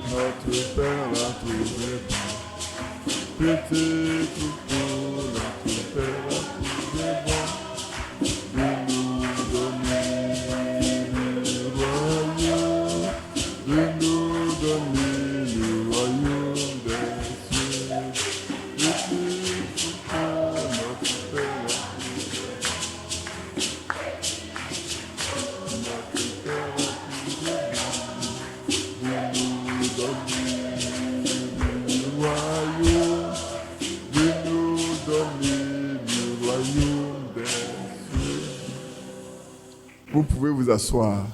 notre Père, là, tout est bon. Petit coucou, notre Père, là, tout est bon. De nous donner le royaume, de nous donner le royaume des cieux. Petit coucou, notre Père, là, vous pouvez vous asseoir.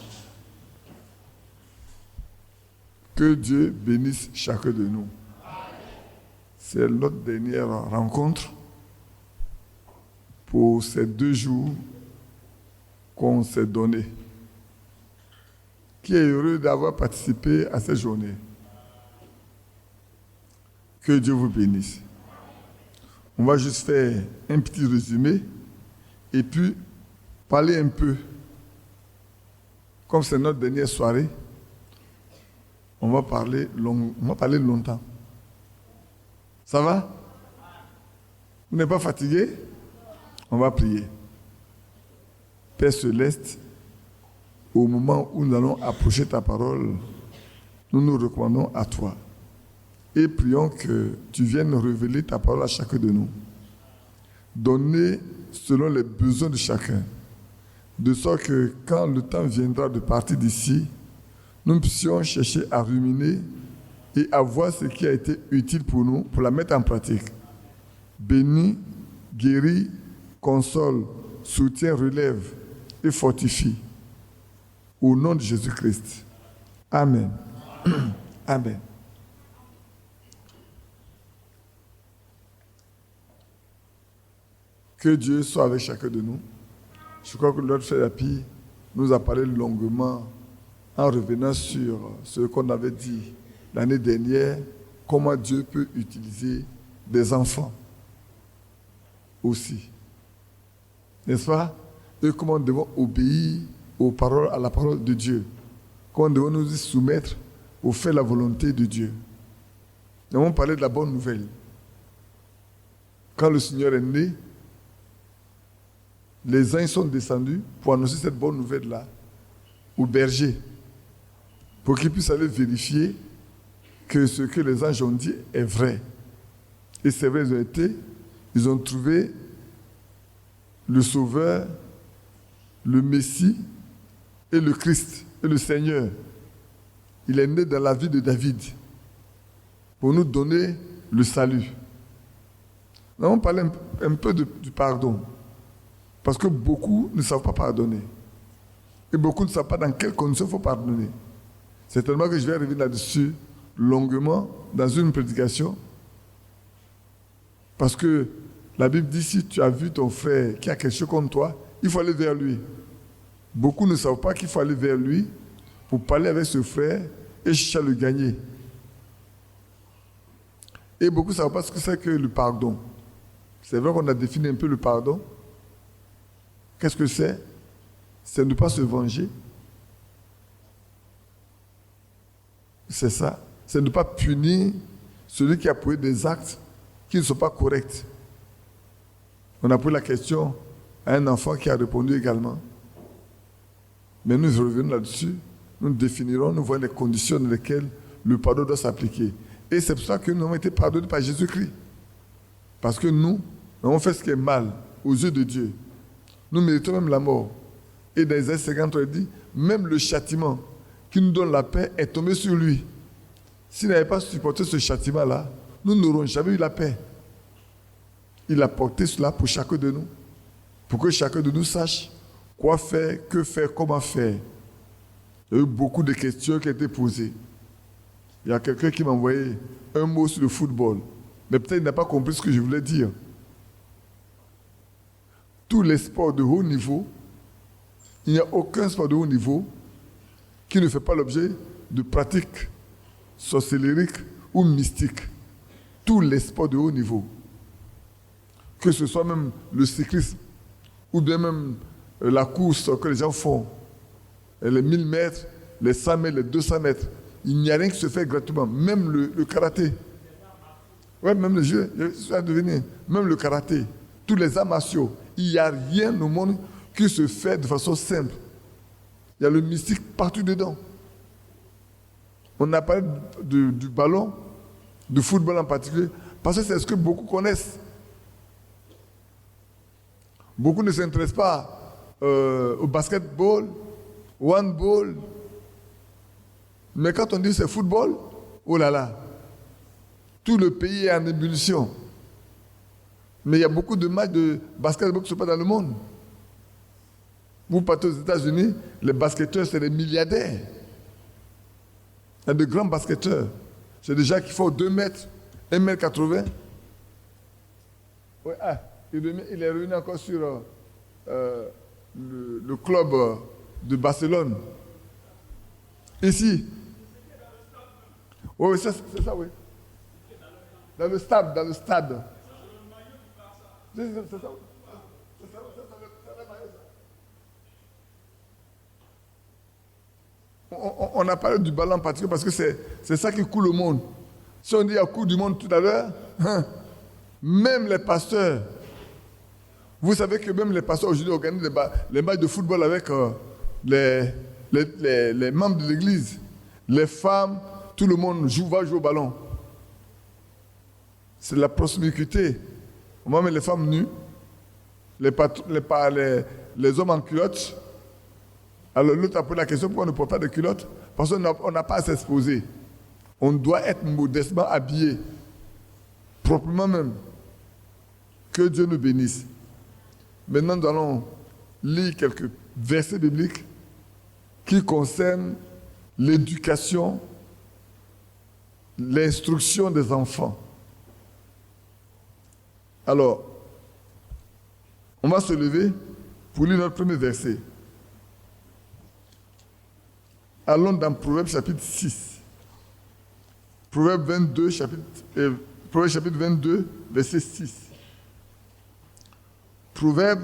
Que Dieu bénisse chacun de nous. C'est notre dernière rencontre pour ces 2 jours qu'on s'est donné. Qui est heureux d'avoir participé à cette journée? Que Dieu vous bénisse. On va juste faire un petit résumé et puis parler un peu. Comme c'est notre dernière soirée, on va parler longtemps. Ça va? Vous n'êtes pas fatigué? On va prier. Père Céleste, au moment où nous allons approcher ta parole, nous nous recommandons à toi et prions que tu viennes révéler ta parole à chacun de nous. Donner selon les besoins de chacun, de sorte que quand le temps viendra de partir d'ici, nous puissions chercher à ruminer et à voir ce qui a été utile pour nous, pour la mettre en pratique. Bénis, guéris, console, soutient, relève et fortifie. Au nom de Jésus-Christ. Amen. Amen. Que Dieu soit avec chacun de nous. Je crois que notre frère Api nous a parlé longuement en revenant sur ce qu'on avait dit l'année dernière, comment Dieu peut utiliser des enfants aussi. N'est-ce pas? Et comment nous devons obéir aux paroles, à la parole de Dieu. Comment nous devons nous y soumettre au fait de la volonté de Dieu. Nous avons parlé de la bonne nouvelle. Quand le Seigneur est né, les uns sont descendus pour annoncer cette bonne nouvelle-là aux bergers, pour qu'ils puissent aller vérifier que ce que les anges ont dit est vrai. Et c'est vrai, ils ont trouvé le Sauveur, le Messie et le Christ et le Seigneur. Il est né dans la vie de David pour nous donner le salut. Nous allons parler un peu du pardon. Parce que beaucoup ne savent pas pardonner. Et beaucoup ne savent pas dans quelles conditions il faut pardonner. Certainement que je vais revenir là-dessus longuement dans une prédication. Parce que la Bible dit, si tu as vu ton frère qui a quelque chose contre toi, il faut aller vers lui. Beaucoup ne savent pas qu'il faut aller vers lui pour parler avec ce frère et chercher à le gagner. Et beaucoup ne savent pas ce que c'est que le pardon. C'est vrai qu'on a défini un peu le pardon. Qu'est-ce que c'est? C'est ne pas se venger. C'est ça. C'est ne pas punir celui qui a posé des actes qui ne sont pas corrects. On a posé la question à un enfant qui a répondu également. Mais nous revenons là-dessus. Nous définirons, nous voyons les conditions dans lesquelles le pardon doit s'appliquer. Et c'est pour ça que nous avons été pardonnés par Jésus-Christ. Parce que nous avons fait ce qui est mal aux yeux de Dieu. Nous méritons même la mort. Et dans Isaïe 50, on dit, même le châtiment qui nous donne la paix est tombé sur lui. S'il n'avait pas supporté ce châtiment-là, nous n'aurions jamais eu la paix. Il a porté cela pour chacun de nous. Pour que chacun de nous sache quoi faire, que faire, comment faire. Il y a eu beaucoup de questions qui ont été posées. Il y a quelqu'un qui m'a envoyé un mot sur le football. Mais peut-être il n'a pas compris ce que je voulais dire. Tous les sports de haut niveau, il n'y a aucun sport de haut niveau qui ne fait pas l'objet de pratiques sorcelleries ou mystiques. Tous les sports de haut niveau, que ce soit même le cyclisme ou bien même la course que les gens font, les 1000 mètres, les 100 mètres, les 200 mètres, il n'y a rien qui se fait gratuitement. Même le karaté. Oui, même le jeu, je suis à devenir. Même le karaté, tous les arts martiaux, il n'y a rien au monde qui se fait de façon simple. Il y a le mystique partout dedans. On a parlé du ballon, du football en particulier, parce que c'est ce que beaucoup connaissent. Beaucoup ne s'intéressent pas au basketball, au handball. Mais quand on dit c'est football, oh là là, tout le pays est en ébullition. Mais il y a beaucoup de matchs de basketball qui ne sont pas dans le monde. Vous partez aux États-Unis, les basketteurs, c'est des milliardaires. Il y a de grands basketteurs. C'est des gens qui font 2 mètres, 1 mètre 80. Ouais, il est revenu encore sur le club de Barcelone. Ici. Oui, c'est ça, oui. Dans le stade. C'est ça. On a parlé du ballon en particulier parce que c'est ça qui coule au monde. Si on dit il y a Coupe du monde tout à l'heure, même les pasteurs, vous savez que même les pasteurs aujourd'hui organisent les matchs de football avec les membres de l'église. Les femmes, tout le monde va jouer au ballon. C'est la promiscuité. On va mettre les femmes nues, les hommes en culotte. Alors l'autre a posé la question pourquoi on ne porte pas de culotte? Parce qu'on n'a pas à s'exposer. On doit être modestement habillé, proprement même. Que Dieu nous bénisse. Maintenant, nous allons lire quelques versets bibliques qui concernent l'éducation, l'instruction des enfants. Alors, on va se lever pour lire notre premier verset. Allons dans Proverbe chapitre 6. Proverbe chapitre 22, verset 6. Proverbe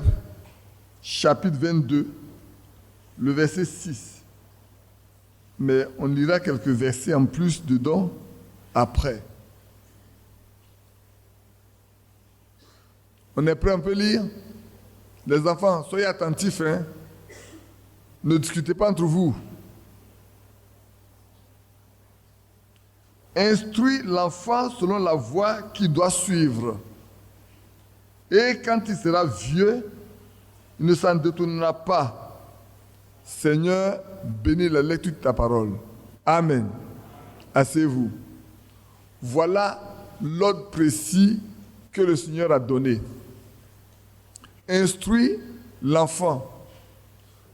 chapitre 22, le verset 6. Mais on lira quelques versets en plus dedans après. On est prêt, on peut lire? Les enfants, soyez attentifs, hein? Ne discutez pas entre vous. Instruis l'enfant selon la voie qu'il doit suivre. Et quand il sera vieux, il ne s'en détournera pas. Seigneur, bénis la lecture de ta parole. Amen. Asseyez-vous. Voilà l'ordre précis que le Seigneur a donné. Instruis l'enfant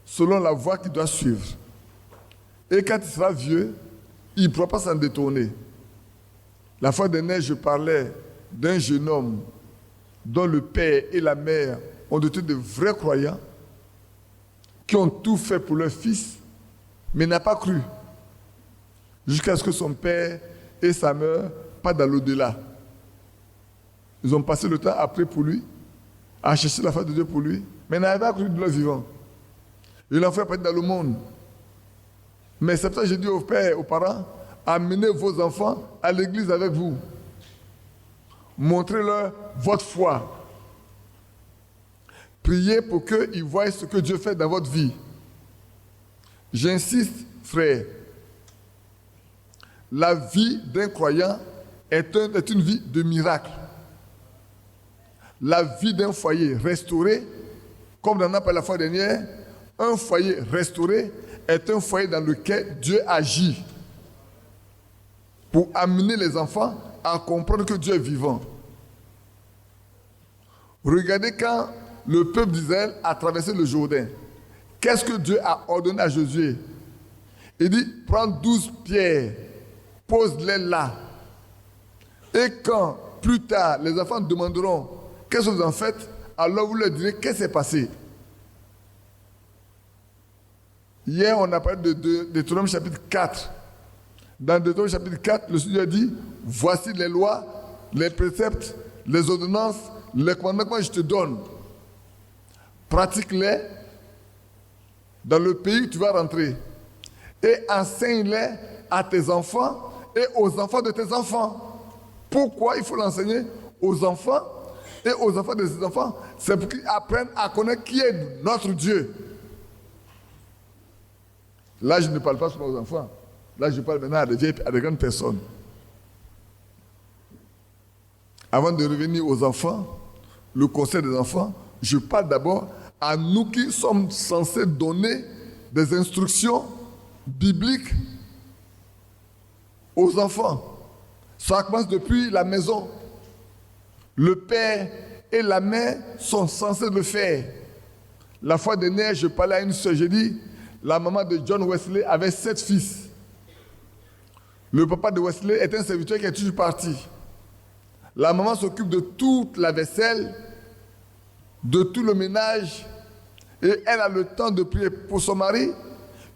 selon la voie qu'il doit suivre. Et quand il sera vieux, il ne pourra pas s'en détourner. La fois dernière, je parlais d'un jeune homme dont le père et la mère ont été de vrais croyants qui ont tout fait pour leur fils, mais n'a pas cru. Jusqu'à ce que son père et sa mère partent dans l'au-delà. Ils ont passé le temps après pour lui, à chercher la face de Dieu pour lui, mais n'avaient pas cru de leur vivant. Et l'enfant est parti dans le monde. Mais c'est pour ça que j'ai dit aux pères, aux parents, amenez vos enfants à l'église avec vous. Montrez-leur votre foi. Priez pour qu'ils voient ce que Dieu fait dans votre vie. J'insiste, frère. La vie d'un croyant est une vie de miracle. La vie d'un foyer restauré, comme on en a parlé la fois dernière, un foyer restauré est un foyer dans lequel Dieu agit pour amener les enfants à comprendre que Dieu est vivant. Regardez quand le peuple d'Israël a traversé le Jourdain. Qu'est-ce que Dieu a ordonné à Josué? Il dit, prends 12 pierres, pose-les là. Et quand, plus tard, les enfants demanderont, qu'est-ce que vous en faites? Alors vous leur direz, qu'est-ce qui s'est passé? Hier, on a parlé de Deutéronome chapitre 4. Dans Deutéronome chapitre 4, le Seigneur dit, voici les lois, les préceptes, les ordonnances, les commandements que je te donne. Pratique-les dans le pays où tu vas rentrer. Et enseigne-les à tes enfants et aux enfants de tes enfants. Pourquoi il faut l'enseigner aux enfants et aux enfants de ses enfants? C'est pour qu'ils apprennent à connaître qui est notre Dieu. Là, je ne parle pas seulement aux enfants. Là, je parle maintenant à des vieilles, à des grandes personnes. Avant de revenir aux enfants, le conseil des enfants, je parle d'abord à nous qui sommes censés donner des instructions bibliques aux enfants. Ça commence depuis la maison. Le père et la mère sont censés le faire. La fois dernière, je parlais à une soeur, j'ai dit, la maman de John Wesley avait 7 fils. Le papa de Wesley est un serviteur qui est toujours parti. La maman s'occupe de toute la vaisselle, de tout le ménage, et elle a le temps de prier pour son mari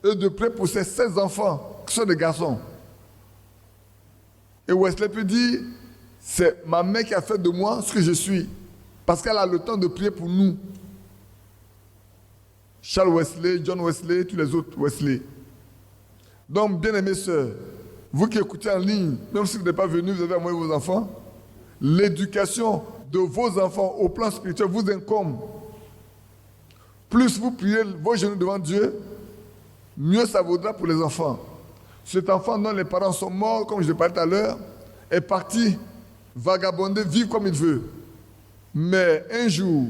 et de prier pour ses 16 enfants, qui sont des garçons. Et Wesley peut dire, c'est ma mère qui a fait de moi ce que je suis, parce qu'elle a le temps de prier pour nous. Charles Wesley, John Wesley, tous les autres Wesley. Donc, bien-aimés sœurs, vous qui écoutez en ligne, même si vous n'êtes pas venus, vous avez envoyé vos enfants, l'éducation de vos enfants au plan spirituel vous incombe. Plus vous priez vos genoux devant Dieu, mieux ça vaudra pour les enfants. Cet enfant dont les parents sont morts, comme je l'ai parlé tout à l'heure, est parti vagabonder, vivre comme il veut. Mais un jour,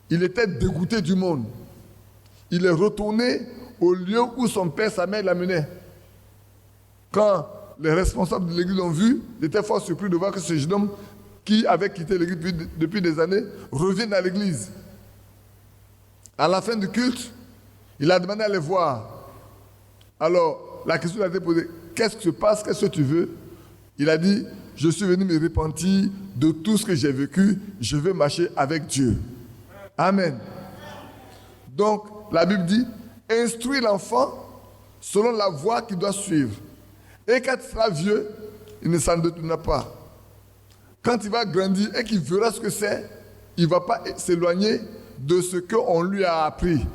il était dégoûté du monde. Il est retourné au lieu où son père, sa mère l'amenait. Quand les responsables de l'église l'ont vu, ils étaient fort surpris de voir que ce jeune homme qui avait quitté l'église depuis des années revient à l'église. À la fin du culte, il a demandé à les voir. Alors, la question lui a été posée, qu'est-ce qui se passe, qu'est-ce que tu veux? Il a dit, je suis venu me repentir de tout ce que j'ai vécu, je veux marcher avec Dieu. Amen. Donc, la Bible dit, instruis l'enfant selon la voie qu'il doit suivre. Et quand il sera vieux, il ne s'en détournera pas. Quand il va grandir et qu'il verra ce que c'est, il ne va pas s'éloigner de ce qu'on lui a appris.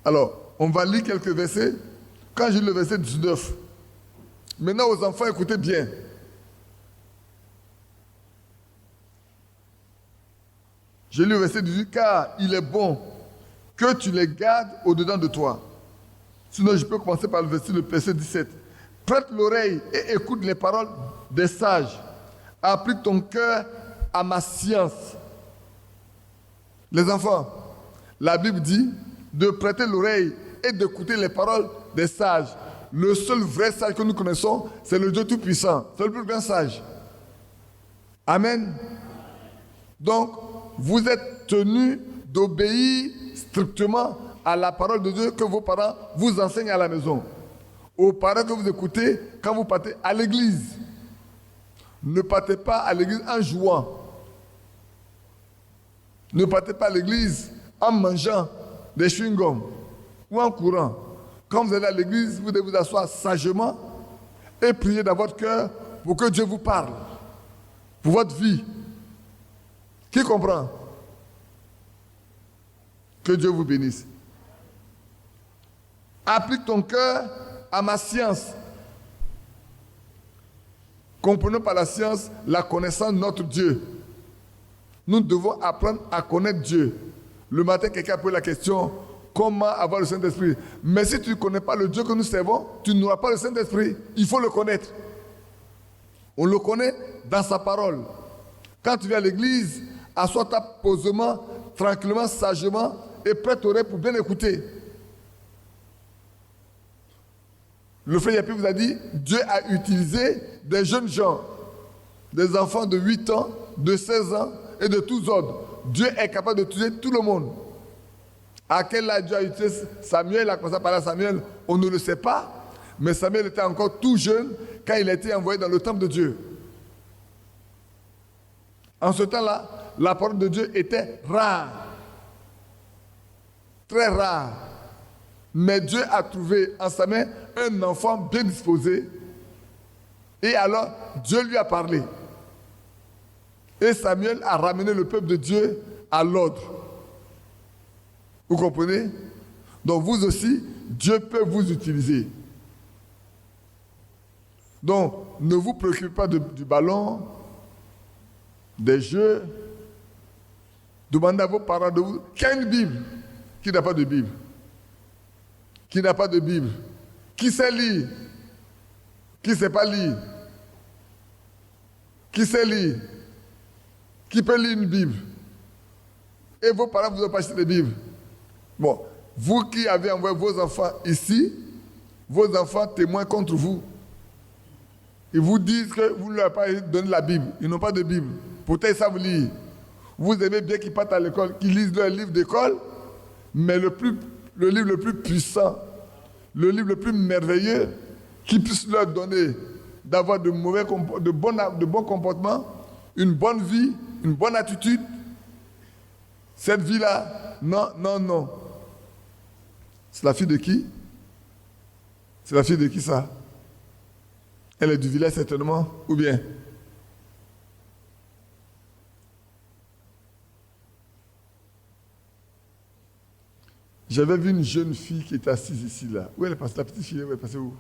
Alors, on va lire quelques versets. Quand j'ai lu le verset 19, maintenant aux enfants, écoutez bien. J'ai lu le verset 18, car il est bon que tu les gardes au-dedans de toi. Sinon, je peux commencer par le verset 17. Prête l'oreille et écoute les paroles des sages. Applique ton cœur à ma science. Les enfants, la Bible dit de prêter l'oreille et d'écouter les paroles des sages. Le seul vrai sage que nous connaissons, c'est le Dieu Tout-Puissant. C'est le plus grand sage. Amen. Donc, vous êtes tenus d'obéir strictement à la parole de Dieu que vos parents vous enseignent à la maison. Aux parents que vous écoutez quand vous partez à l'église. Ne partez pas à l'église en jouant. Ne partez pas à l'église en mangeant des chewing-gums ou en courant. Quand vous allez à l'église, vous devez vous asseoir sagement et prier dans votre cœur pour que Dieu vous parle pour votre vie. Qui comprend? Que Dieu vous bénisse. Applique ton cœur à ma science. Comprenons par la science la connaissance de notre Dieu. Nous devons apprendre à connaître Dieu. Le matin, quelqu'un a posé la question, comment avoir le Saint-Esprit? Mais si tu ne connais pas le Dieu que nous servons, tu n'auras pas le Saint-Esprit. Il faut le connaître. On le connaît dans sa parole. Quand tu viens à l'église, assois-toi posément, tranquillement, sagement et prête l'oreille pour bien écouter. Le frère Yapi vous a dit, Dieu a utilisé des jeunes gens, des enfants de 8 ans, de 16 ans et de tous ordres. Dieu est capable d'utiliser tout le monde. À quel âge Dieu a utilisé Samuel, a commencé à parler à Samuel, on ne le sait pas, mais Samuel était encore tout jeune quand il a été envoyé dans le temple de Dieu. En ce temps-là, la parole de Dieu était rare, très rare. Mais Dieu a trouvé en sa main un enfant bien disposé. Et alors, Dieu lui a parlé. Et Samuel a ramené le peuple de Dieu à l'ordre. Vous comprenez? Donc vous aussi, Dieu peut vous utiliser. Donc, ne vous préoccupez pas du ballon, des jeux. Demandez à vos parents de vous. Qui a une Bible? Qui n'a pas de Bible? Qui n'a pas de Bible? Qui sait lire? Qui ne sait pas lire? Qui sait lire? Qui peut lire une Bible? Et vos parents vous ont pas acheté de Bible. Bon, vous qui avez envoyé vos enfants ici, vos enfants témoignent contre vous. Ils vous disent que vous ne leur avez pas donné la Bible. Ils n'ont pas de Bible. Pourtant, ils savent lire. Vous aimez bien qu'ils partent à l'école, qu'ils lisent leur livre d'école, mais le livre le plus puissant, le livre le plus merveilleux, qui puisse leur donner d'avoir de bons comportements, une bonne vie, une bonne attitude. Cette vie-là, non, non, non. C'est la fille de qui? C'est la fille de qui ça? Elle est du village certainement, ou bien? J'avais vu une jeune fille qui était assise ici, là. Où elle est passée? La petite fille, elle est passée où?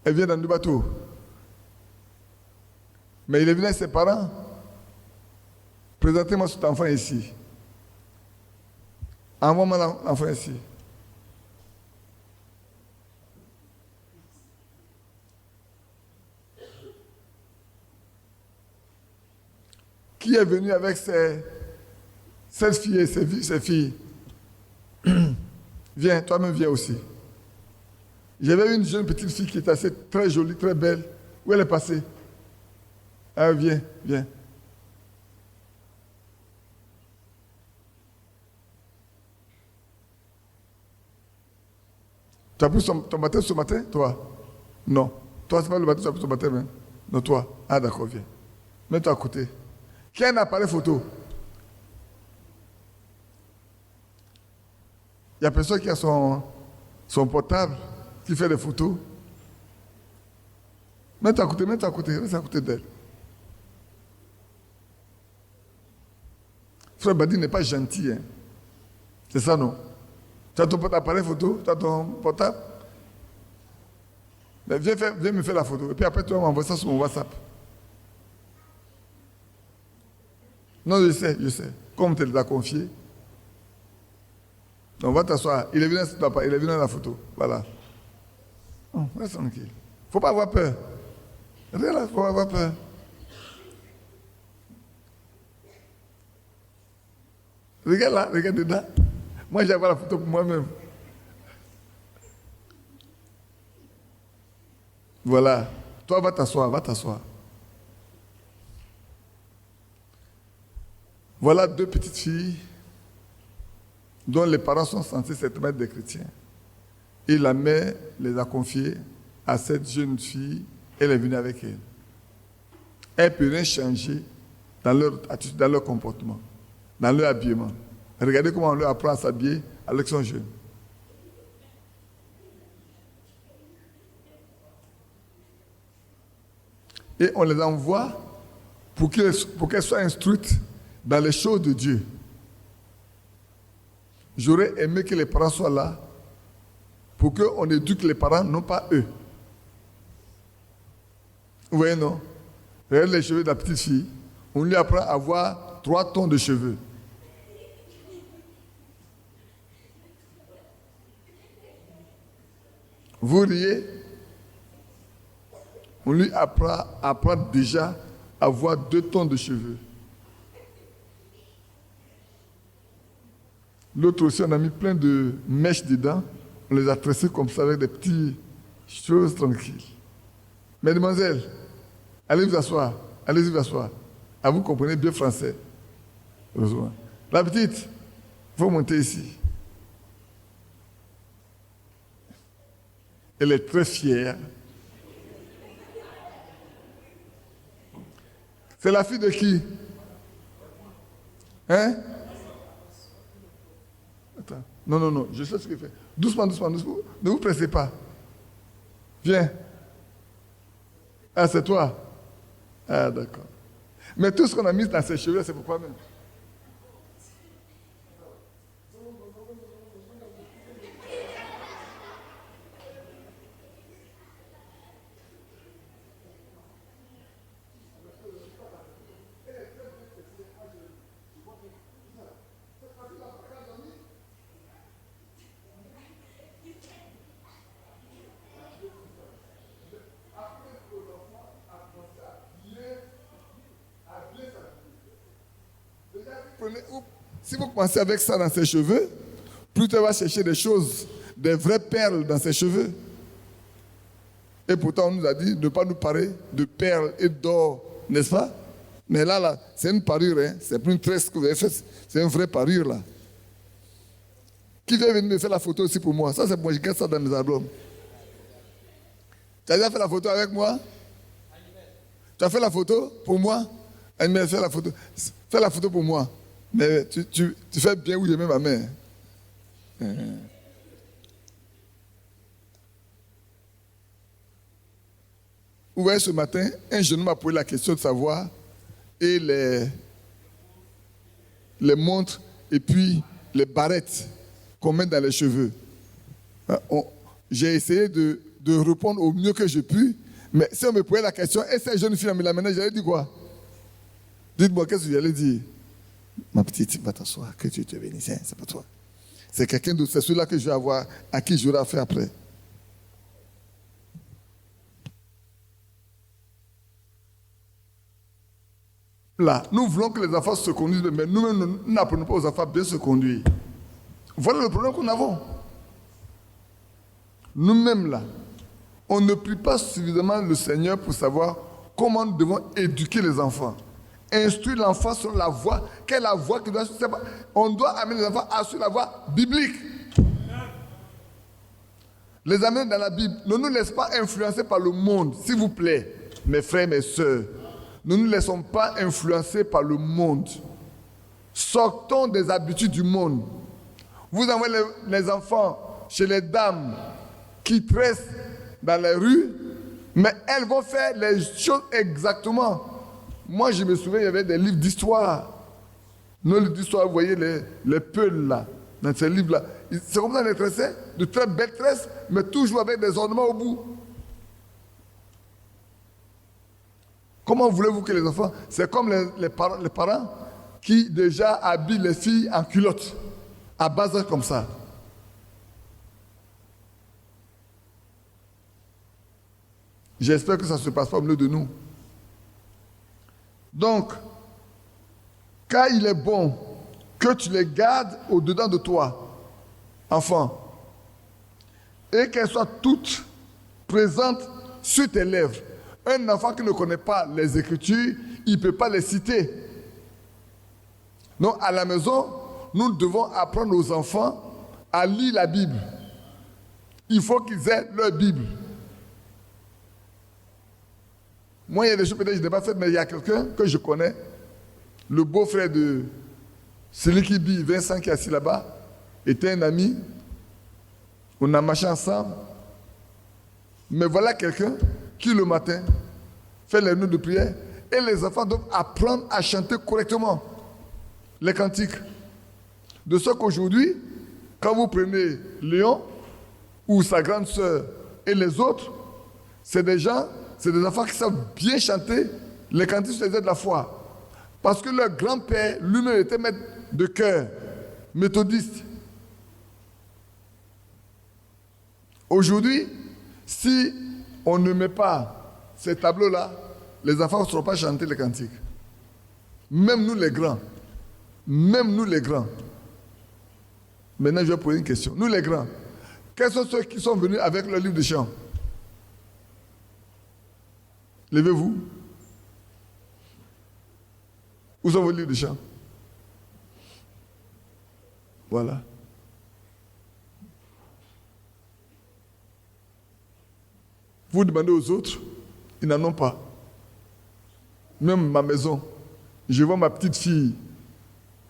Elle vient dans le bateau. Mais il est venu avec ses parents. Présentez-moi cet enfant ici. Envoie-moi l'enfant ici. Qui est venu avec cette fille et ses filles? Viens, toi-même viens aussi. J'avais une jeune petite fille qui était assez très jolie, très belle. Où elle est passée? Ah, viens, viens. Tu as pris ton baptême ce matin, toi? Non. Toi, c'est pas le baptême, tu as pris ton baptême, hein? Non, toi. Ah, d'accord, viens. Mets-toi à côté. Qui a un appareil photo? Il y a personne qui a son portable, qui fait des photos. Mets-toi à côté, reste à côté d'elle. Frère Badi n'est pas gentil, hein. C'est ça, non? Tu as ton appareil photo, tu as ton portable. Mais viens me faire la photo. Et puis après, tu vas m'envoyer ça sur mon WhatsApp. Non, je sais. Comme tu l'as confié. Donc, va t'asseoir. Il est venu dans la photo. Voilà. Oh, reste tranquille. Il ne faut pas avoir peur. Regarde là, il ne faut pas avoir peur. Regarde là, regarde dedans. Moi, j'ai la photo pour moi-même. Voilà. Toi, va t'asseoir. Voilà deux petites filles dont les parents sont censés être des chrétiens. Et la mère les a confiées à cette jeune fille. Elle est venue avec elle. Elle ne peut rien changer dans leur attitude, dans leur comportement, dans leur habillement. Regardez comment on leur apprend à s'habiller alors qu'ils sont jeunes. Et on les envoie pour qu'elles soient instruites dans les choses de Dieu. J'aurais aimé que les parents soient là pour qu'on éduque les parents, non pas eux. Vous voyez, non? Regardez les cheveux de la petite fille. On lui apprend à avoir 3 tons de cheveux. Vous riez? On lui apprend déjà à avoir 2 tons de cheveux. L'autre aussi, on a mis plein de mèches dedans. On les a tressées comme ça avec des petites choses tranquilles. Mesdemoiselles, allez vous asseoir. Allez-y vous asseoir. Ah, vous comprenez bien français. Heureusement. La petite, il faut monter ici. Elle est très fière. C'est la fille de qui? Hein? Attends. Non, je sais ce qu'il fait. Doucement. Ne vous pressez pas. Viens. Ah, c'est toi? Ah, d'accord. Mais tout ce qu'on a mis dans ses cheveux, c'est pourquoi même? si vous commencez avec ça dans ses cheveux, plus elle va chercher des choses, des vraies perles dans ses cheveux. Et pourtant, on nous a dit de ne pas nous parler de perles et d'or, n'est-ce pas? Mais là, c'est une parure, hein? C'est plus une tresse que vous avez faite, c'est une vraie parure là. Qui vient venir me faire la photo aussi pour moi? Ça, c'est moi, je garde ça dans mes albums. Tu as déjà fait la photo avec moi? Tu as fait la photo pour moi? Animel, fais la photo. Fais la photo pour moi. Mais tu fais bien où je mets ma main. Vous voyez, ce matin, un jeune m'a posé la question de savoir et les montres et puis les barrettes qu'on met dans les cheveux. J'ai essayé de répondre au mieux que j'ai pu, mais si on me posait la question, et cette jeune fille me l'amenait, j'allais dire quoi? Dites-moi, qu'est-ce que j'allais dire? Ma petite, va t'asseoir, que tu te bénisses, hein, c'est pas toi. C'est quelqu'un d'autre, c'est celui-là que je vais avoir, à qui j'aurai affaire après. Là, nous voulons que les enfants se conduisent, mais nous-mêmes, nous n'apprenons pas aux enfants à bien se conduire. Voilà le problème qu'on a. Nous-mêmes, là, on ne prie pas suffisamment le Seigneur pour savoir comment nous devons éduquer les enfants. Instruire l'enfant sur la voie. Quelle est la voie qu'il doit suivre? On doit amener les enfants à suivre la voie biblique. Les amener dans la Bible. Ne nous laisse pas influencer par le monde, s'il vous plaît, mes frères, mes sœurs. Ne nous laissons pas influencer par le monde. Sortons des habitudes du monde. Vous envoyez les enfants chez les dames qui tressent dans les rues, mais elles vont faire les choses exactement. Moi, je me souviens, il y avait des livres d'histoire. Nos livres d'histoire, vous voyez les peuls là, dans ces livres-là. C'est comme ça les tressaient, de très belles tresses, mais toujours avec des ornements au bout. Comment voulez-vous que les enfants... C'est comme les parents qui déjà habillent les filles en culotte, à base d'âge comme ça. J'espère que ça ne se passe pas au milieu de nous. Donc, car il est bon que tu les gardes au-dedans de toi, enfant, et qu'elles soient toutes présentes sur tes lèvres. Un enfant qui ne connaît pas les Écritures, il ne peut pas les citer. Donc, à la maison, nous devons apprendre aux enfants à lire la Bible. Il faut qu'ils aient leur Bible. Moi, il y a des choses peut-être que je n'ai pas faites, mais il y a quelqu'un que je connais, le beau-frère de celui qui vit, Vincent, qui est assis là-bas, était un ami. On a marché ensemble. Mais voilà quelqu'un qui, le matin, fait les notes de prière. Et les enfants doivent apprendre à chanter correctement les cantiques. De ce qu'aujourd'hui, quand vous prenez Léon ou sa grande sœur et les autres, c'est des gens... C'est des enfants qui savent bien chanter les cantiques sur les airs de la foi. Parce que leur grand-père, lui-même, était maître de chœur, méthodiste. Aujourd'hui, si on ne met pas ces tableaux-là, les enfants ne sauront pas chanter les cantiques. Même nous les grands. Même nous les grands. Maintenant, je vais poser une question. Nous les grands, quels sont ceux qui sont venus avec leur livre de chant? Levez-vous. Où sont vos livres de chant? Voilà. Vous demandez aux autres, ils n'en ont pas. Même ma maison, je vois ma petite fille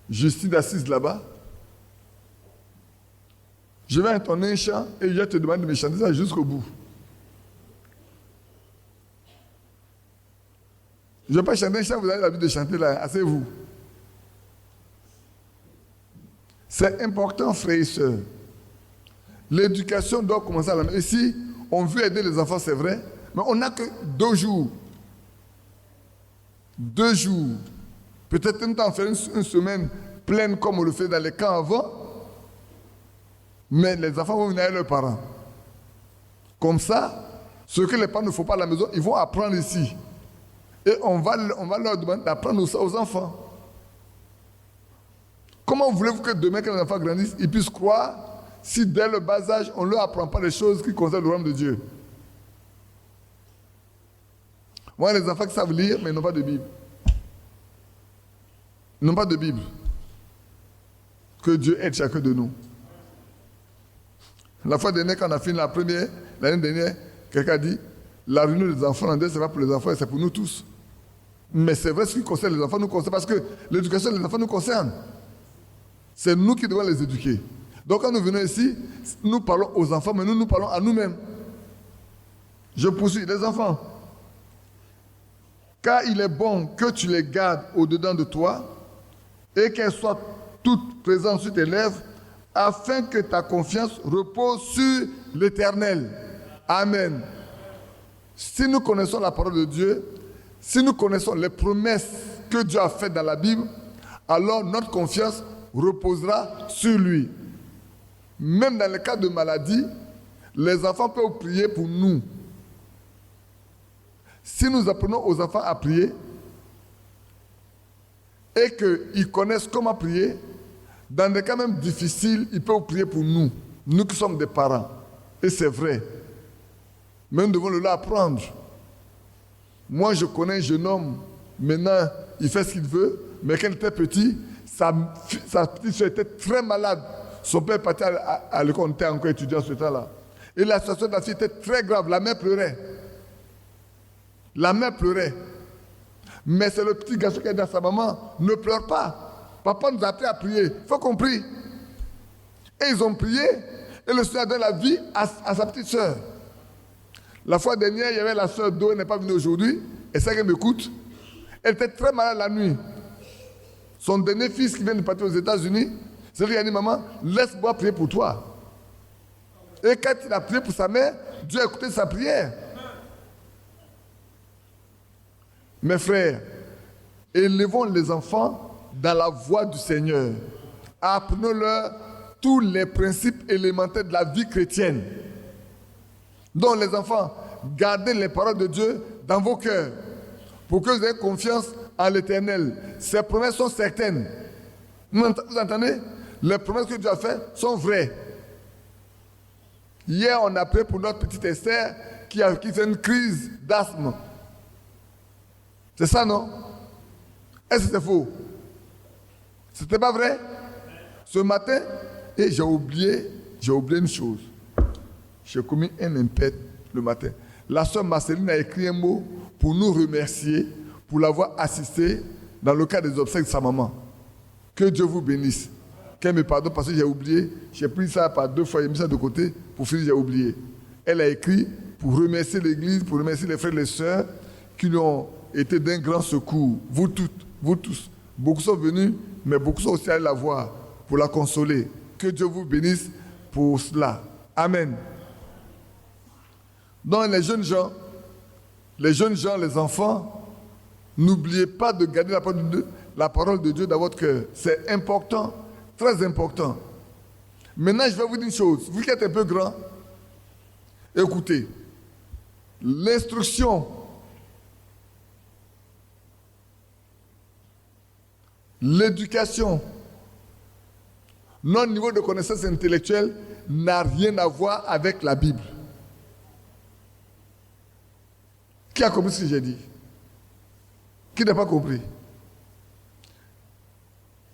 Justine assise là-bas. Je vais entonner un chant et je te demande de me chanter ça jusqu'au bout. Je ne vais pas chanter un chant, vous avez l'habitude de chanter là, asseyez-vous. C'est important, frères et sœurs. L'éducation doit commencer à la maison. Ici, on veut aider les enfants, c'est vrai, mais on n'a que 2 jours. 2 jours. Peut-être un temps faire une semaine pleine comme on le fait dans les camps avant, mais les enfants vont venir avec leurs parents. Comme ça, ce que les parents ne font pas à la maison, ils vont apprendre ici. Et on va leur demander d'apprendre ça aux enfants. Comment voulez-vous que demain, quand les enfants grandissent, ils puissent croire si dès le bas âge, on ne leur apprend pas les choses qui concernent le royaume de Dieu? Moi, les enfants qui savent lire, mais ils n'ont pas de Bible. Ils n'ont pas de Bible. Que Dieu aide chacun de nous. La fois dernière, quand on a fini l'année dernière, quelqu'un a dit, la réunion des enfants, ce n'est pas pour les enfants, c'est pour nous tous. Mais c'est vrai, ce qui concerne les enfants nous concerne, parce que l'éducation des enfants nous concerne. C'est nous qui devons les éduquer. Donc quand nous venons ici, nous parlons aux enfants, mais nous parlons à nous-mêmes. Je poursuis les enfants. Car il est bon que tu les gardes au-dedans de toi et qu'elles soient toutes présentes sur tes lèvres, afin que ta confiance repose sur l'Éternel. Amen. Si nous connaissons la parole de Dieu, si nous connaissons les promesses que Dieu a faites dans la Bible, alors notre confiance reposera sur lui. Même dans le cas de maladie, les enfants peuvent prier pour nous. Si nous apprenons aux enfants à prier et qu'ils connaissent comment prier, dans des cas même difficiles, ils peuvent prier pour nous, nous qui sommes des parents. Et c'est vrai. Mais nous devons le leur apprendre. Moi, je connais un jeune homme, maintenant, il fait ce qu'il veut, mais quand il était petit, sa petite soeur était très malade. Son père est parti à l'école, on était encore étudiant ce temps-là. Et la situation de la fille était très grave, la mère pleurait. La mère pleurait. Mais c'est le petit garçon qui a dit à sa maman, ne pleure pas. Papa nous a appris à prier. Il faut qu'on prie. Et ils ont prié. Et le Seigneur a donné la vie à sa petite soeur. La fois dernière, il y avait la soeur d'eau, elle n'est pas venue aujourd'hui. Et ça qu'elle m'écoute. Elle était très malade la nuit. Son dernier fils qui vient de partir aux États-Unis, c'est lui qui a dit, maman, laisse-moi prier pour toi. Et quand il a prié pour sa mère, Dieu a écouté sa prière. Mes frères, élevons les enfants dans la voie du Seigneur. Apprenons-leur tous les principes élémentaires de la vie chrétienne. Donc les enfants, gardez les paroles de Dieu dans vos cœurs pour que vous ayez confiance en l'Éternel. Ces promesses sont certaines. Vous entendez? Les promesses que Dieu a faites sont vraies. Hier, on a prié pour notre petite Esther qui fait une crise d'asthme. C'est ça, non? Est-ce que c'est faux? C'était pas vrai? Ce matin, et j'ai oublié une chose. J'ai commis un impète le matin. La sœur Marceline a écrit un mot pour nous remercier pour l'avoir assisté dans le cas des obsèques de sa maman. Que Dieu vous bénisse. Qu'elle me pardonne parce que j'ai oublié. J'ai pris ça par 2 fois, j'ai mis ça de côté. Pour finir, j'ai oublié. Elle a écrit pour remercier l'Église, pour remercier les frères et les sœurs qui lui ont été d'un grand secours. Vous toutes, vous tous. Beaucoup sont venus, mais beaucoup sont aussi allés la voir pour la consoler. Que Dieu vous bénisse pour cela. Amen. Donc les jeunes gens, les enfants, n'oubliez pas de garder la parole de Dieu dans votre cœur. C'est important, très important. Maintenant, je vais vous dire une chose. Vous qui êtes un peu grand, écoutez. L'instruction, l'éducation, notre niveau de connaissance intellectuelle n'a rien à voir avec la Bible. Qui a compris ce que j'ai dit? Qui n'a pas compris?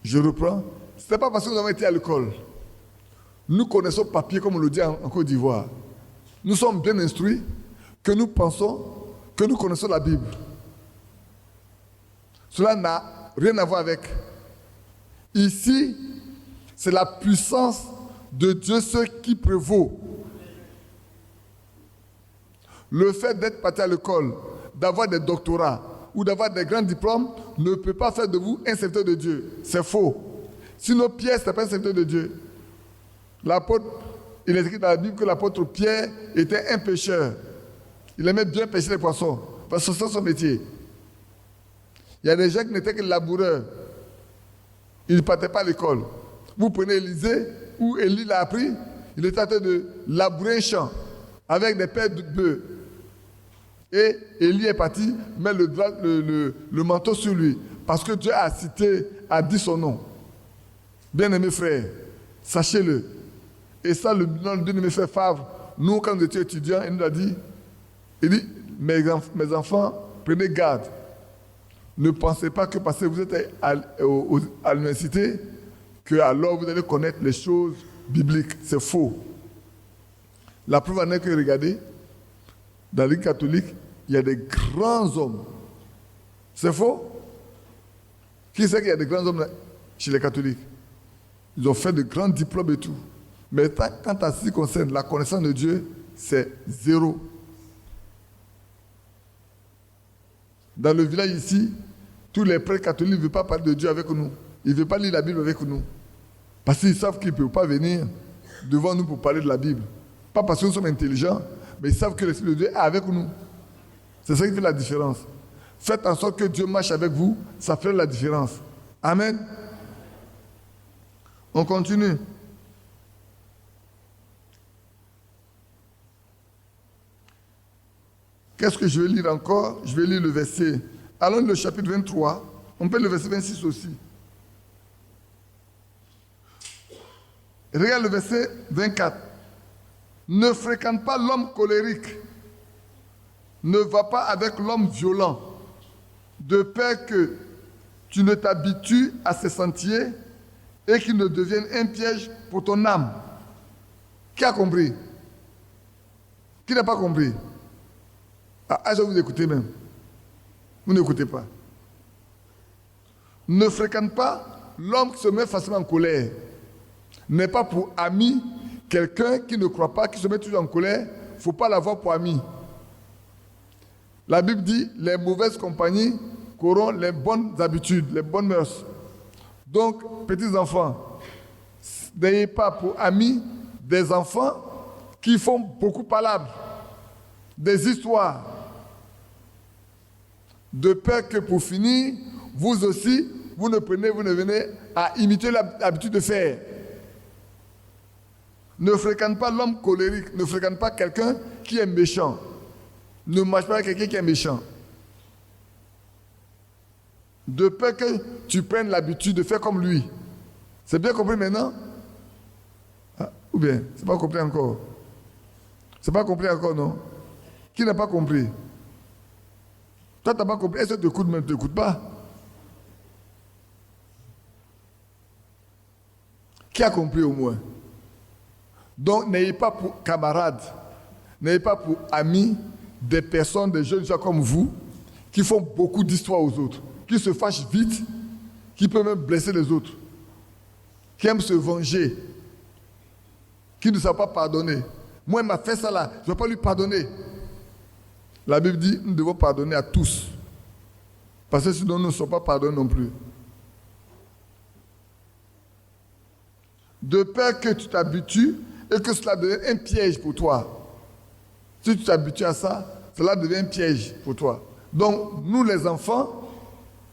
Je reprends. Ce n'est pas parce que nous avons été à l'école. Nous connaissons le papier, comme on le dit en Côte d'Ivoire. Nous sommes bien instruits que nous pensons que nous connaissons la Bible. Cela n'a rien à voir avec. Ici, c'est la puissance de Dieu ce qui prévaut. Le fait d'être parti à l'école, d'avoir des doctorats ou d'avoir des grands diplômes ne peut pas faire de vous un serviteur de Dieu. C'est faux. Sinon, Pierre, ce n'est pas un serviteur de Dieu. L'apôtre, il est écrit dans la Bible que l'apôtre Pierre était un pêcheur. Il aimait bien pêcher les poissons, parce que c'est son métier. Il y a des gens qui n'étaient que laboureurs. Ils ne partaient pas à l'école. Vous prenez Élisée, où Élie l'a appris, il était en train de labourer un champ avec des paires de bœufs. Et Élie est parti mettre le manteau sur lui, parce que Dieu a dit son nom. Bien-aimés frères, sachez-le. Et ça, le bien-aimé frère Favre, nous, quand nous étions étudiants, il nous a dit, mes enfants, prenez garde. Ne pensez pas que parce que vous êtes à l'université, que alors vous allez connaître les choses bibliques. C'est faux. La preuve en est que, regardez, dans l'Église catholique, il y a des grands hommes. C'est faux? Qui sait qu'il y a des grands hommes chez les catholiques? Ils ont fait de grands diplômes et tout. Mais quant à ce qui concerne la connaissance de Dieu, c'est zéro. Dans le village ici, tous les prêtres catholiques ne veulent pas parler de Dieu avec nous. Ils ne veulent pas lire la Bible avec nous. Parce qu'ils savent qu'ils ne peuvent pas venir devant nous pour parler de la Bible. Pas parce que nous sommes intelligents, mais ils savent que l'Esprit de Dieu est avec nous. C'est ça qui fait la différence. Faites en sorte que Dieu marche avec vous, ça fait la différence. Amen. On continue. Qu'est-ce que je vais lire encore? Je vais lire le verset. Allons le chapitre 23. On peut le verset 26 aussi. Regarde le verset 24. Ne fréquente pas l'homme colérique. Ne va pas avec l'homme violent, de peur que tu ne t'habitues à ses sentiers et qu'il ne devienne un piège pour ton âme. Qui a compris? Qui n'a pas compris? Ah, je vais vous écouter même. Vous n'écoutez pas. Ne fréquente pas l'homme qui se met facilement en colère. N'est pas pour ami quelqu'un qui ne croit pas, qui se met toujours en colère. Il ne faut pas l'avoir pour ami. La Bible dit, les mauvaises compagnies corrompent les bonnes habitudes, les bonnes mœurs. Donc, petits enfants, n'ayez pas pour amis des enfants qui font beaucoup parler, des histoires, de peur que pour finir, vous aussi, vous ne venez à imiter l'habitude de faire. Ne fréquente pas l'homme colérique, ne fréquente pas quelqu'un qui est méchant. Ne marche pas avec quelqu'un qui est méchant. De peur que tu prennes l'habitude de faire comme lui. C'est bien compris maintenant? Ah, ou bien, c'est pas compris encore? C'est pas compris encore, non? Qui n'a pas compris? Toi, tu n'as pas compris. Est-ce que tu écoutes, mais tu n'écoutes pas? Qui a compris au moins? Donc, n'ayez pas pour camarades, n'ayez pas pour amis des personnes, des jeunes gens comme vous, qui font beaucoup d'histoires aux autres, qui se fâchent vite, qui peuvent même blesser les autres, qui aiment se venger, qui ne savent pas pardonner. Moi, il m'a fait ça là, je ne vais pas lui pardonner. La Bible dit, nous devons pardonner à tous, parce que sinon nous ne sommes pas pardonnés non plus. De peur que tu t'habitues et que cela devienne un piège pour toi. Si tu t'habitues à ça, cela devient un piège pour toi. Donc, nous les enfants,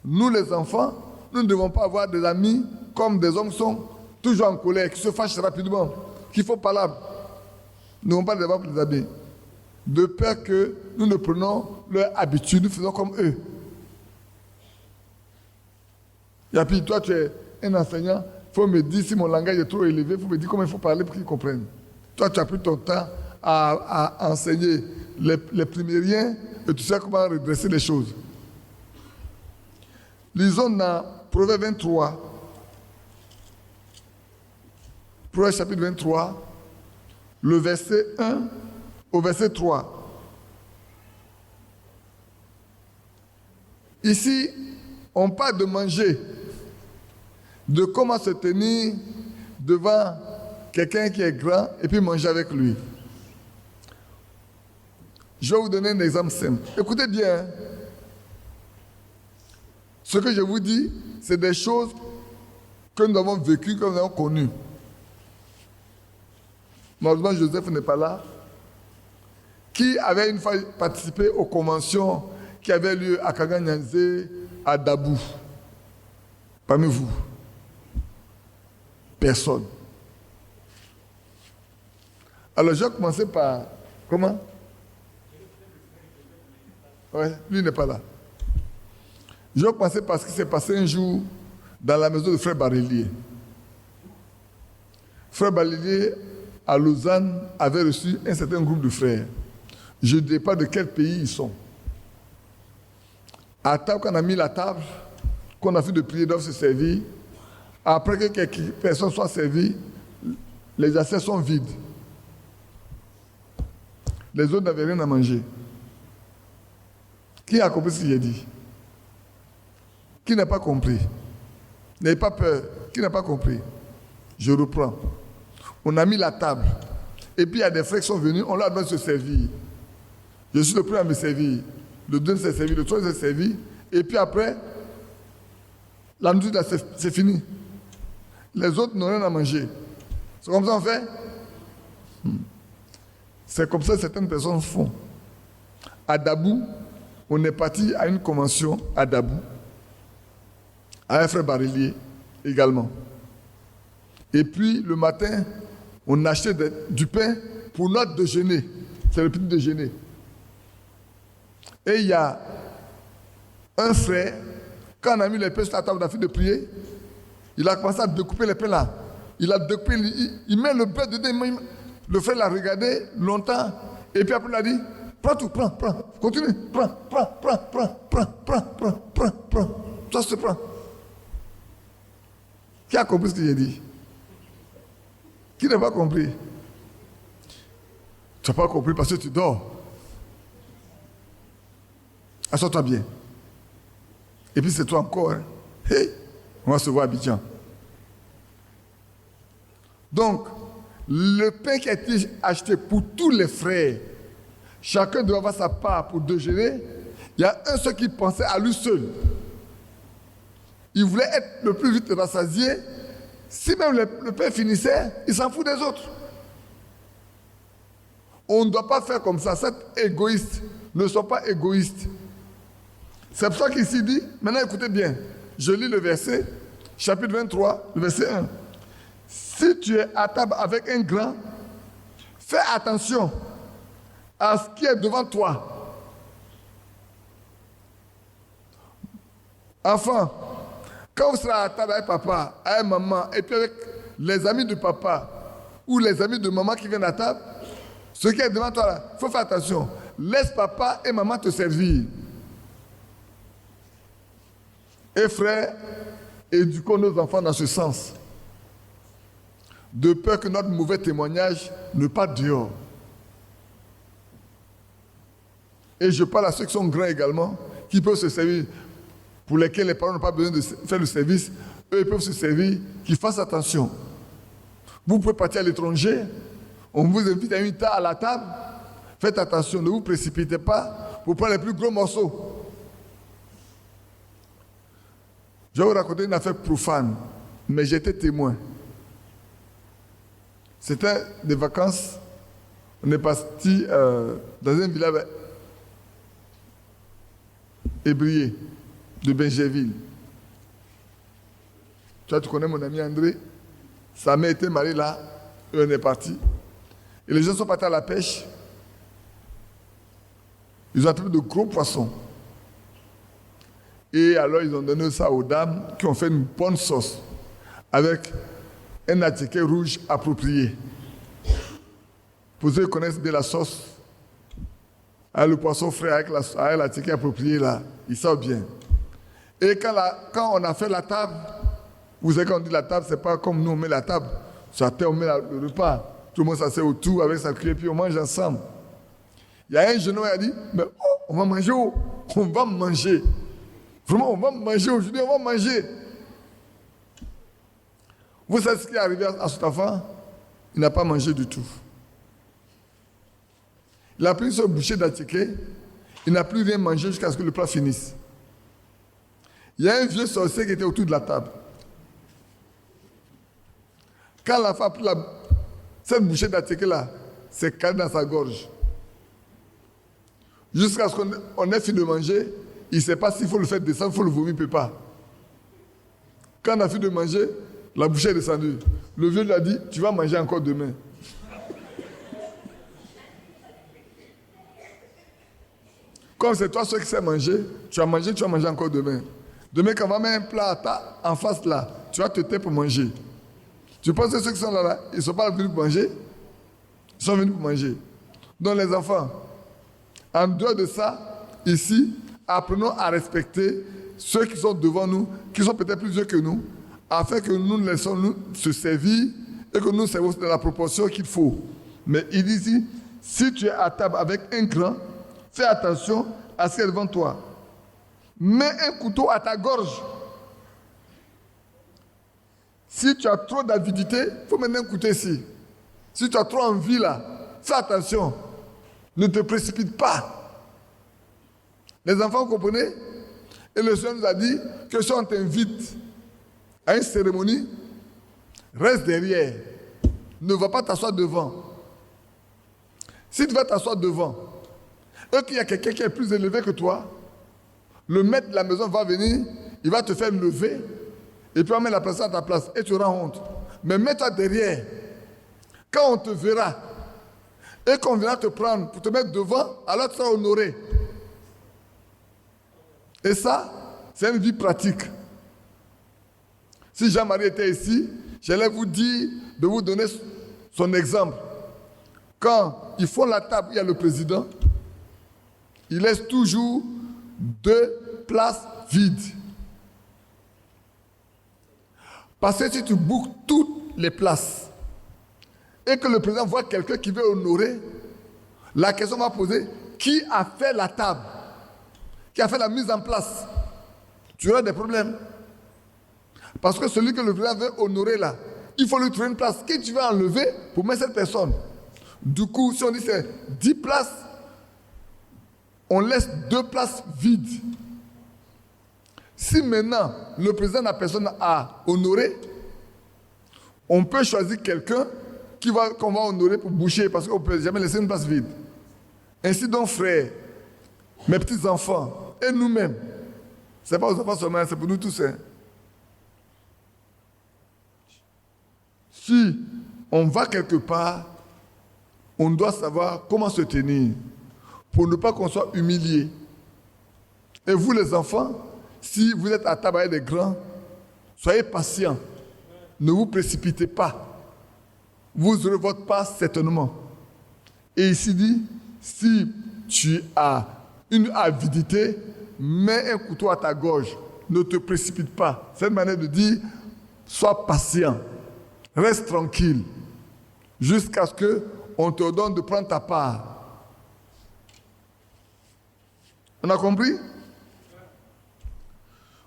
nous ne devons pas avoir des amis comme des hommes qui sont toujours en colère, qui se fâchent rapidement, qui font parler. Nous ne devons pas les avoir pour les amis. De peur que nous ne prenons leur habitude, nous faisons comme eux. Et puis toi, tu es un enseignant, il faut me dire si mon langage est trop élevé, il faut me dire comment il faut parler pour qu'ils comprennent. Toi, tu as pris ton temps à enseigner les primériens et tu sais comment redresser les choses. Lisons dans Proverbe 23. Proverbe chapitre 23, le verset 1 au verset 3. Ici, on parle de manger, de comment se tenir devant quelqu'un qui est grand et puis manger avec lui. Je vais vous donner un exemple simple. Écoutez bien. Ce que je vous dis, c'est des choses que nous avons vécues, que nous avons connues. Malheureusement, Joseph n'est pas là. Qui avait une fois participé aux conventions qui avaient lieu à Kaganyanze, à Dabou? Parmi vous? Personne. Alors, je vais commencer par... Comment? Oui, lui n'est pas là. Je vais commencer par ce qui s'est passé un jour dans la maison de frère Barélier. Frère Balilier, à Lausanne, avait reçu un certain groupe de frères. Je ne dis pas de quel pays ils sont. À table, quand on a mis la table, qu'on a fait de prier, doivent se servir. Après que quelques personnes soient servies, les assiettes sont vides. Les autres n'avaient rien à manger. Qui a compris ce que j'ai dit? Qui n'a pas compris? N'ayez pas peur. Qui n'a pas compris? Je reprends. On a mis la table. Et puis il y a des frères qui sont venus, on leur donne de se servir. Je suis le premier à me servir. Le deuxième s'est servi, le troisième s'est servi. Et puis après, la nourriture, c'est fini. Les autres n'ont rien à manger. C'est comme ça qu'on fait? C'est comme ça que certaines personnes font. À Dabou, on est parti à une convention à Dabou, à un frère Barillier également. Et puis le matin, on achetait du pain pour notre déjeuner. C'est le petit déjeuner. Et il y a un frère, quand on a mis les pains sur la table, on a fait de prier, il a commencé à découper les pains là. Il a découpé, il met le pain dedans. Le frère l'a regardé longtemps. Et puis après il a dit, prends tout, prends, continue, prends. Ça se prend. Qui a compris ce que j'ai dit? Qui n'a pas compris? Tu n'as pas compris parce que tu dors. Assois-toi bien. Et puis c'est toi encore. Hein? Hey, on va se voir à Abidjan. Donc, le pain qui a été acheté pour tous les frères, chacun doit avoir sa part pour déjeuner. Il y a un seul qui pensait à lui seul. Il voulait être le plus vite rassasié. Si même le pain finissait, il s'en fout des autres. On ne doit pas faire comme ça. C'est égoïste. Ne sois pas égoïste. C'est pour ça qu'ici dit, maintenant écoutez bien, je lis le verset, chapitre 23, le verset 1. Si tu es à table avec un grand, fais attention à ce qui est devant toi. Enfant, quand vous serez à table avec papa, avec maman, et puis avec les amis de papa ou les amis de maman qui viennent à table, ce qui est devant toi là, il faut faire attention. Laisse papa et maman te servir. Et frère, éduquons nos enfants dans ce sens. De peur que notre mauvais témoignage ne parte dehors. Et je parle à ceux qui sont grands également, qui peuvent se servir, pour lesquels les parents n'ont pas besoin de faire le service, eux ils peuvent se servir, qu'ils fassent attention. Vous pouvez partir à l'étranger, on vous invite à une table à la table, faites attention, ne vous précipitez pas pour prendre les plus gros morceaux. Je vais vous raconter une affaire profane, mais j'étais témoin. C'était des vacances, on est parti dans un village ébrié de Benjerville. Tu connais mon ami André, sa mère était mariée là, et on est parti. Et les gens sont partis à la pêche. Ils ont attrapé de gros poissons. Et alors ils ont donné ça aux dames qui ont fait une bonne sauce avec un attiqué rouge approprié. Pour ceux qui connaissent bien la sauce, avec le poisson frais avec l'attiqué approprié là, ils savent bien. Et quand on a fait la table, vous savez quand on dit la table, c'est pas comme nous on met la table, sur la terre on met le repas. Tout le monde s'assied autour avec sa cuillère puis on mange ensemble. Il y a un jeune homme qui a dit, mais on va manger, on va manger. Vraiment, on va manger aujourd'hui, on va manger. Vous savez ce qui est arrivé à cet enfant? Il n'a pas mangé du tout. Il a pris ce bouchée d'attiqué, il n'a plus rien mangé jusqu'à ce que le plat finisse. Il y a un vieux sorcier qui était autour de la table. Quand l'enfant a pris cette bouchée d'attiqué là, c'est calé dans sa gorge. Jusqu'à ce qu'on ait fini de manger, il ne sait pas s'il faut le faire descendre, il faut le vomir, il ne peut pas. Quand on a fini de manger, la bouchée est descendue. Le vieux lui a dit, tu vas manger encore demain. Comme c'est toi seul qui sais manger, tu vas manger encore demain. Demain, quand on va mettre un plat en face là, tu vas te taire pour manger. Tu penses que ceux qui sont là, ils ne sont pas venus pour manger? Ils sont venus pour manger. Donc les enfants, en dehors de ça, ici, apprenons à respecter ceux qui sont devant nous, qui sont peut-être plus vieux que nous, afin que nous laissons nous se servir et que nous servons dans la proportion qu'il faut. Mais il dit ici, si tu es à table avec un grand, fais attention à ce qui est devant toi. Mets un couteau à ta gorge. Si tu as trop d'avidité, il faut mettre un couteau ici. Si tu as trop envie là, fais attention. Ne te précipite pas. Les enfants, vous comprenez? Et le Seigneur nous a dit que si on t'invite à une cérémonie, reste derrière. Ne va pas t'asseoir devant. Si tu vas t'asseoir devant, et qu'il y a quelqu'un qui est plus élevé que toi, le maître de la maison va venir, il va te faire lever, et puis on met la personne à ta place, et tu auras honte. Mais mets-toi derrière. Quand on te verra, et qu'on viendra te prendre pour te mettre devant, alors tu seras honoré. Et ça, c'est une vie pratique. Si Jean-Marie était ici, j'allais vous dire de vous donner son exemple. Quand ils font la table, il y a le président, il laisse toujours 2 places vides. Parce que si tu bookes toutes les places et que le président voit quelqu'un qui veut honorer, la question va poser, qui a fait la table? Qui a fait la mise en place? Tu auras des problèmes. Parce que celui que le président veut honorer là, il faut lui trouver une place. Qui tu veux enlever pour mettre cette personne? Du coup, si on dit c'est 10 places, on laisse 2 places vides. Si maintenant le président n'a personne à honorer, on peut choisir quelqu'un qu'on va honorer pour boucher, parce qu'on ne peut jamais laisser une place vide. Ainsi donc, frères, mes petits enfants, et nous-mêmes, ce n'est pas aux enfants seulement, c'est pour nous tous. Hein. Si on va quelque part, on doit savoir comment se tenir pour ne pas qu'on soit humilié. Et vous les enfants, si vous êtes à table avec des grands, soyez patients. Ne vous précipitez pas. Vous aurez votre part certainement. Et ici dit, si tu as une avidité, mets un couteau à ta gorge. Ne te précipite pas. C'est une manière de dire, sois patient. Reste tranquille. Jusqu'à ce qu'on te donne de prendre ta part. On a compris?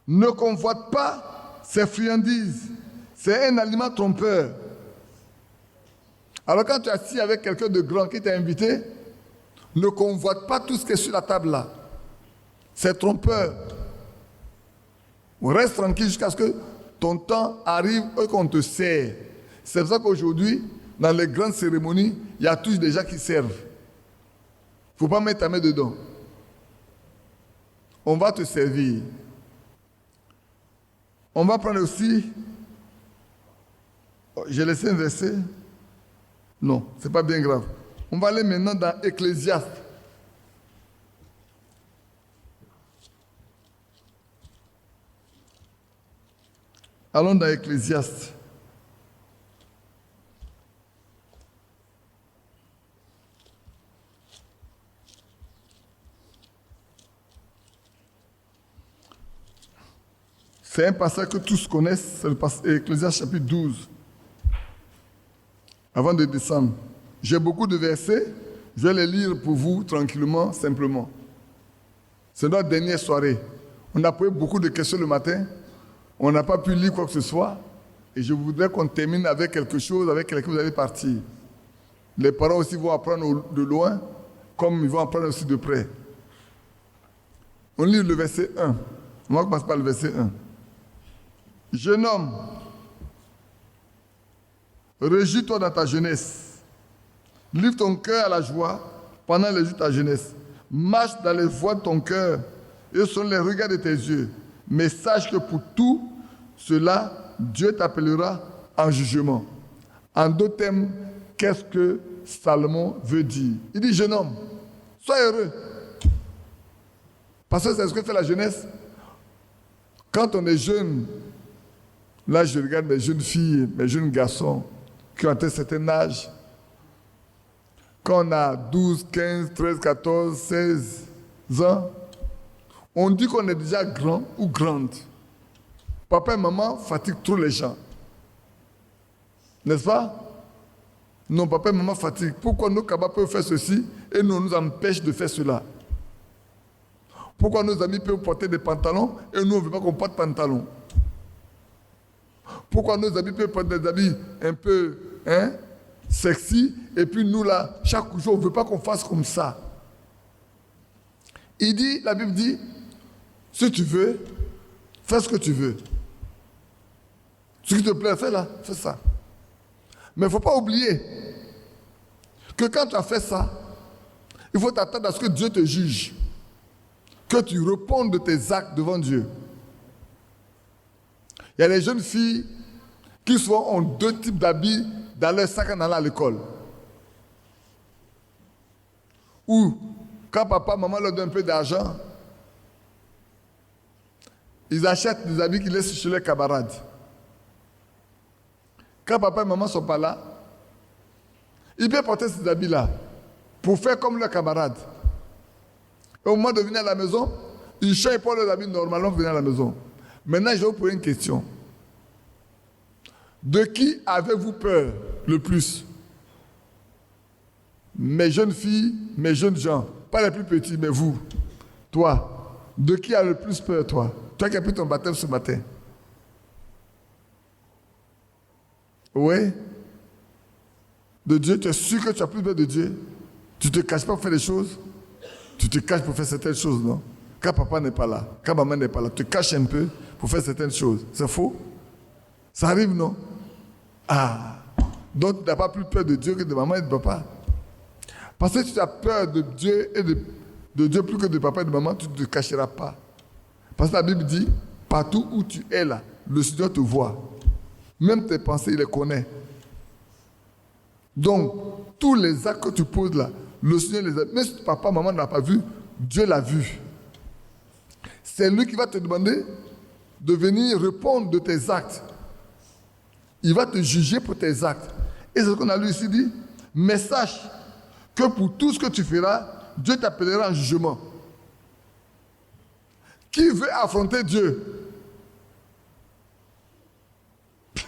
Ne convoite pas ces friandises. C'est un aliment trompeur. Alors quand tu es assis avec quelqu'un de grand qui t'a invité, ne convoite pas tout ce qui est sur la table là. C'est trompeur. Reste tranquille jusqu'à ce que ton temps arrive et qu'on te sert. C'est pour ça qu'aujourd'hui, dans les grandes cérémonies, il y a toujours des gens qui servent. Il ne faut pas mettre ta main dedans. On va te servir. On va prendre aussi... J'ai laissé un verset. Non, ce n'est pas bien grave. On va aller maintenant dans Ecclésiaste. Allons dans Ecclésiaste. C'est un passage que tous connaissent, c'est le passage Ecclésiaste chapitre 12. Avant de descendre, j'ai beaucoup de versets, je vais les lire pour vous tranquillement, simplement. C'est notre dernière soirée. On a posé beaucoup de questions le matin, on n'a pas pu lire quoi que ce soit, et je voudrais qu'on termine avec quelque chose, avec quelqu'un vous allez partir. Les parents aussi vont apprendre de loin, comme ils vont apprendre aussi de près. On lit le verset 1. On va commencer par le verset 1. Jeune homme, réjouis-toi dans ta jeunesse. Livre ton cœur à la joie pendant les jours de ta jeunesse. Marche dans les voies de ton cœur et sur les regards de tes yeux. Mais sache que pour tout cela, Dieu t'appellera en jugement. En d'autres termes, qu'est-ce que Salomon veut dire? Il dit, jeune homme, sois heureux. Parce que c'est ce que fait la jeunesse. Quand on est jeune, Là, je regarde mes jeunes filles, mes jeunes garçons qui ont atteint un certain âge. Quand on a 12, 15, 13, 14, 16 ans, on dit qu'on est déjà grand ou grande. Papa et maman fatiguent trop les gens. N'est-ce pas? Non, papa et maman fatiguent. Pourquoi nos cabas peuvent faire ceci et nous, on nous empêche de faire cela? Pourquoi nos amis peuvent porter des pantalons et nous, on ne veut pas qu'on porte pantalons? Pourquoi nos amis peuvent porter des habits un peu sexy et puis nous, là, chaque jour, on ne veut pas qu'on fasse comme ça? La Bible dit, si tu veux, fais ce que tu veux. Ce qui te plaît, fais là, fais ça. Mais il ne faut pas oublier que quand tu as fait ça, il faut t'attendre à ce que Dieu te juge. Que tu répondes de tes actes devant Dieu. Il y a les jeunes filles qui souvent ont deux types d'habits dans leur sac en allant à l'école. Ou quand papa, maman leur donne un peu d'argent, ils achètent des habits qu'ils laissent chez leurs camarades. Quand papa et maman ne sont pas là, ils peuvent porter ces habits-là pour faire comme leurs camarades. Et au moment de venir à la maison, ils changent pour leurs habits normalement pour venir à la maison. Maintenant, je vais vous poser une question. De qui avez-vous peur le plus? Mes jeunes filles, mes jeunes gens, pas les plus petits, mais vous, toi, de qui as le plus peur, toi? Toi qui as pris ton baptême ce matin. Oui? De Dieu, tu es sûr que tu as plus peur de Dieu? Tu te caches pas pour faire des choses? Tu te caches pour faire certaines choses, non? Quand papa n'est pas là, quand maman n'est pas là, tu te caches un peu pour faire certaines choses. C'est faux? Ça arrive, non? Ah! Donc tu n'as pas plus peur de Dieu que de maman et de papa. Parce que si tu as peur de Dieu et de Dieu plus que de papa et de maman, tu ne te cacheras pas. Parce que la Bible dit, partout où tu es là, le Seigneur te voit. Même tes pensées, il les connaît. Donc, tous les actes que tu poses là, le Seigneur les a. Même si papa, maman ne l'a pas vu, Dieu l'a vu. C'est lui qui va te demander de venir répondre de tes actes. Il va te juger pour tes actes. Et c'est ce qu'on a lu ici dit. Mais sache que pour tout ce que tu feras, Dieu t'appellera en jugement. Qui veut affronter Dieu?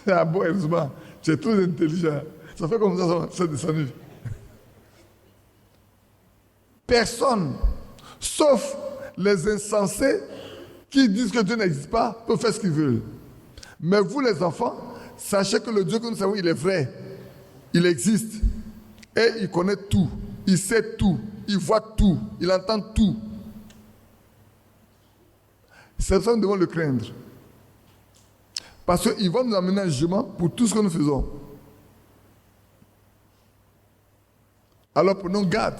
Ah bon, heureusement, tu es très intelligent. Ça fait comme ça, c'est descendu. Personne, sauf les insensés qui disent que Dieu n'existe pas, peuvent faire ce qu'ils veulent. Mais vous, les enfants, sachez que le Dieu que nous savons, il est vrai. Il existe. Et il connaît tout. Il sait tout. Il voit tout. Il entend tout. C'est ça que nous devons le craindre. Parce qu'il va nous amener un jugement pour tout ce que nous faisons. Alors prenons garde.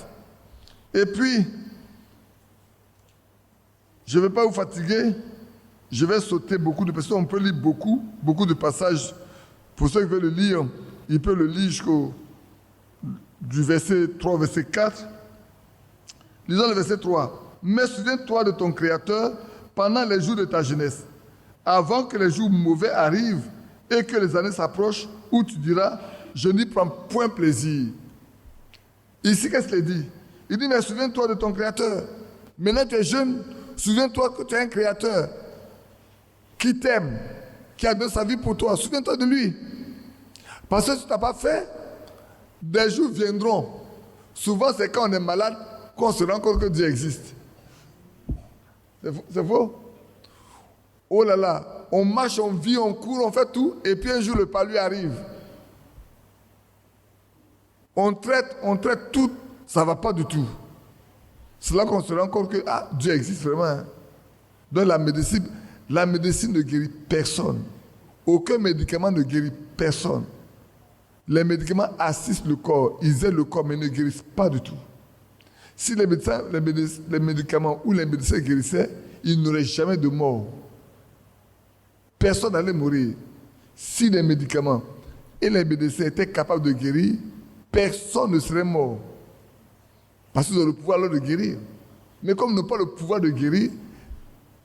Et puis, je ne vais pas vous fatiguer. Je vais sauter beaucoup de passages. On peut lire beaucoup de passages. Pour ceux qui veulent le lire, ils peuvent le lire jusqu'au du verset 3 au verset 4. Lisons le verset 3. Mais souviens-toi de ton Créateur pendant les jours de ta jeunesse, avant que les jours mauvais arrivent et que les années s'approchent, où tu diras, je n'y prends point plaisir. Ici, qu'est-ce qu'il dit? Il dit, mais souviens-toi de ton Créateur. Maintenant, tu es jeune, souviens-toi que tu es un Créateur qui t'aime, qui a donné sa vie pour toi. Souviens-toi de lui. Parce que si tu n'as pas fait, des jours viendront. Souvent, c'est quand on est malade qu'on se rend compte que Dieu existe. C'est faux? Oh là là, on marche, on vit, on court, on fait tout, et puis un jour le palu arrive. On traite tout, ça ne va pas du tout. C'est là qu'on se rend compte que Dieu existe vraiment. Hein. Donc la médecine ne guérit personne. Aucun médicament ne guérit personne. Les médicaments assistent le corps, ils aident le corps, mais ne guérissent pas du tout. Si les médicaments ou les médecins guérissaient, il n'y aurait jamais de mort. Personne n'allait mourir. Si les médicaments et les médecins étaient capables de guérir, personne ne serait mort. Parce qu'ils ont le pouvoir alors de guérir. Mais comme ils n'ont pas le pouvoir de guérir,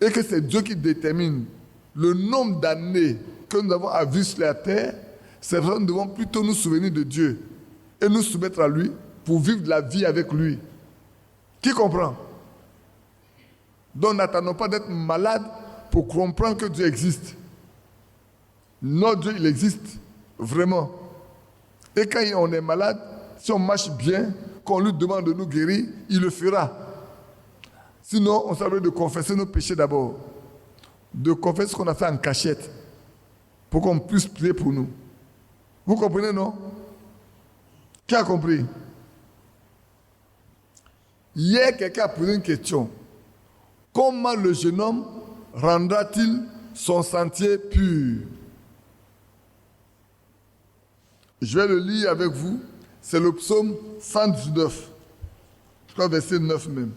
et que c'est Dieu qui détermine le nombre d'années que nous avons à vivre sur la terre, c'est pour ça que nous devons plutôt nous souvenir de Dieu et nous soumettre à lui pour vivre de la vie avec lui. Qui comprend? Donc n'attendons pas d'être malade pour comprendre que Dieu existe. Notre Dieu, il existe vraiment. Et quand on est malade, si on marche bien, qu'on lui demande de nous guérir, il le fera. Sinon, on s'arrête de confesser nos péchés d'abord. De confesser ce qu'on a fait en cachette. Pour qu'on puisse prier pour nous. Vous comprenez, non? Qui a compris? Hier, quelqu'un a posé une question. Comment le jeune homme rendra-t-il son sentier pur? Je vais le lire avec vous. C'est le psaume 119. Je crois verset 9 même.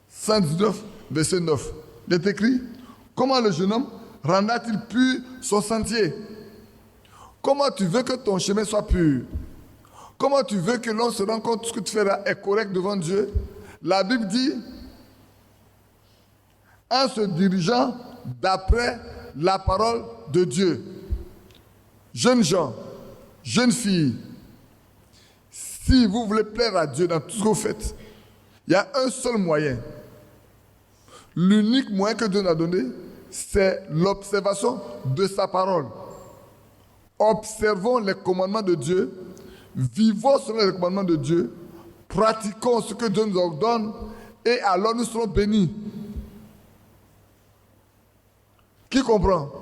119, verset 9. Il est écrit, comment le jeune homme rendra-t-il pur son sentier? Comment tu veux que ton chemin soit pur? Comment tu veux que l'on se rende compte que ce que tu feras est correct devant Dieu? La Bible dit, en se dirigeant d'après la parole de Dieu. Jeunes gens, jeunes filles, si vous voulez plaire à Dieu dans tout ce que vous faites, il y a un seul moyen. L'unique moyen que Dieu nous a donné, c'est l'observation de sa parole. Observons les commandements de Dieu, vivons selon les commandements de Dieu, pratiquons ce que Dieu nous ordonne, et alors nous serons bénis. Qui comprend?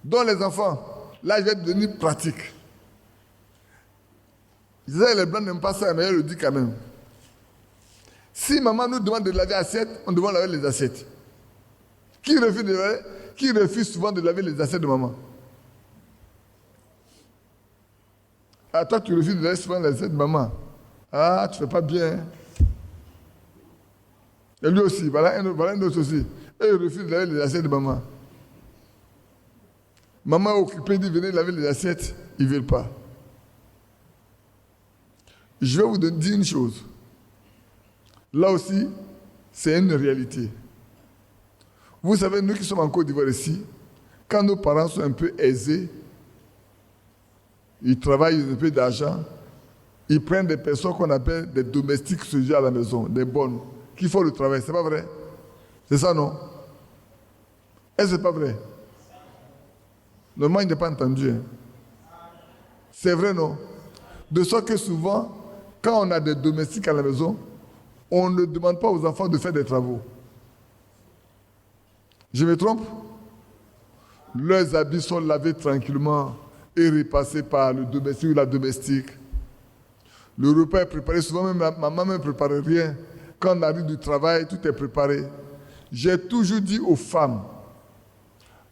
Donc les enfants, là je vais devenir pratique. Je disais, les blancs n'aiment pas ça, mais je le dis quand même. Si maman nous demande de laver l'assiette, on doit laver les assiettes. Qui refuse souvent de laver les assiettes de maman? Ah, toi, tu refuses de laver souvent les assiettes de maman. Ah, tu ne fais pas bien. Et lui aussi, voilà un autre aussi. Et il refuse de laver les assiettes de maman. Maman est occupée, dit venez laver les assiettes. Ils ne veulent pas. Je vais vous dire une chose. Là aussi, c'est une réalité. Vous savez, nous qui sommes en Côte d'Ivoire ici, quand nos parents sont un peu aisés, ils travaillent, ils ont un peu d'argent, ils prennent des personnes qu'on appelle des domestiques sujets à la maison, des bonnes, qui font le travail. C'est pas vrai? C'est ça, non? Est-ce que c'est pas vrai? Normalement, il n'est pas entendu. Hein. C'est vrai, non? De sorte que souvent, quand on a des domestiques à la maison, on ne demande pas aux enfants de faire des travaux. Je me trompe? Leurs habits sont lavés tranquillement et repassés par le domestique ou la domestique. Le repas est préparé. Souvent, même maman ne prépare rien. Quand on arrive du travail, tout est préparé. J'ai toujours dit aux femmes,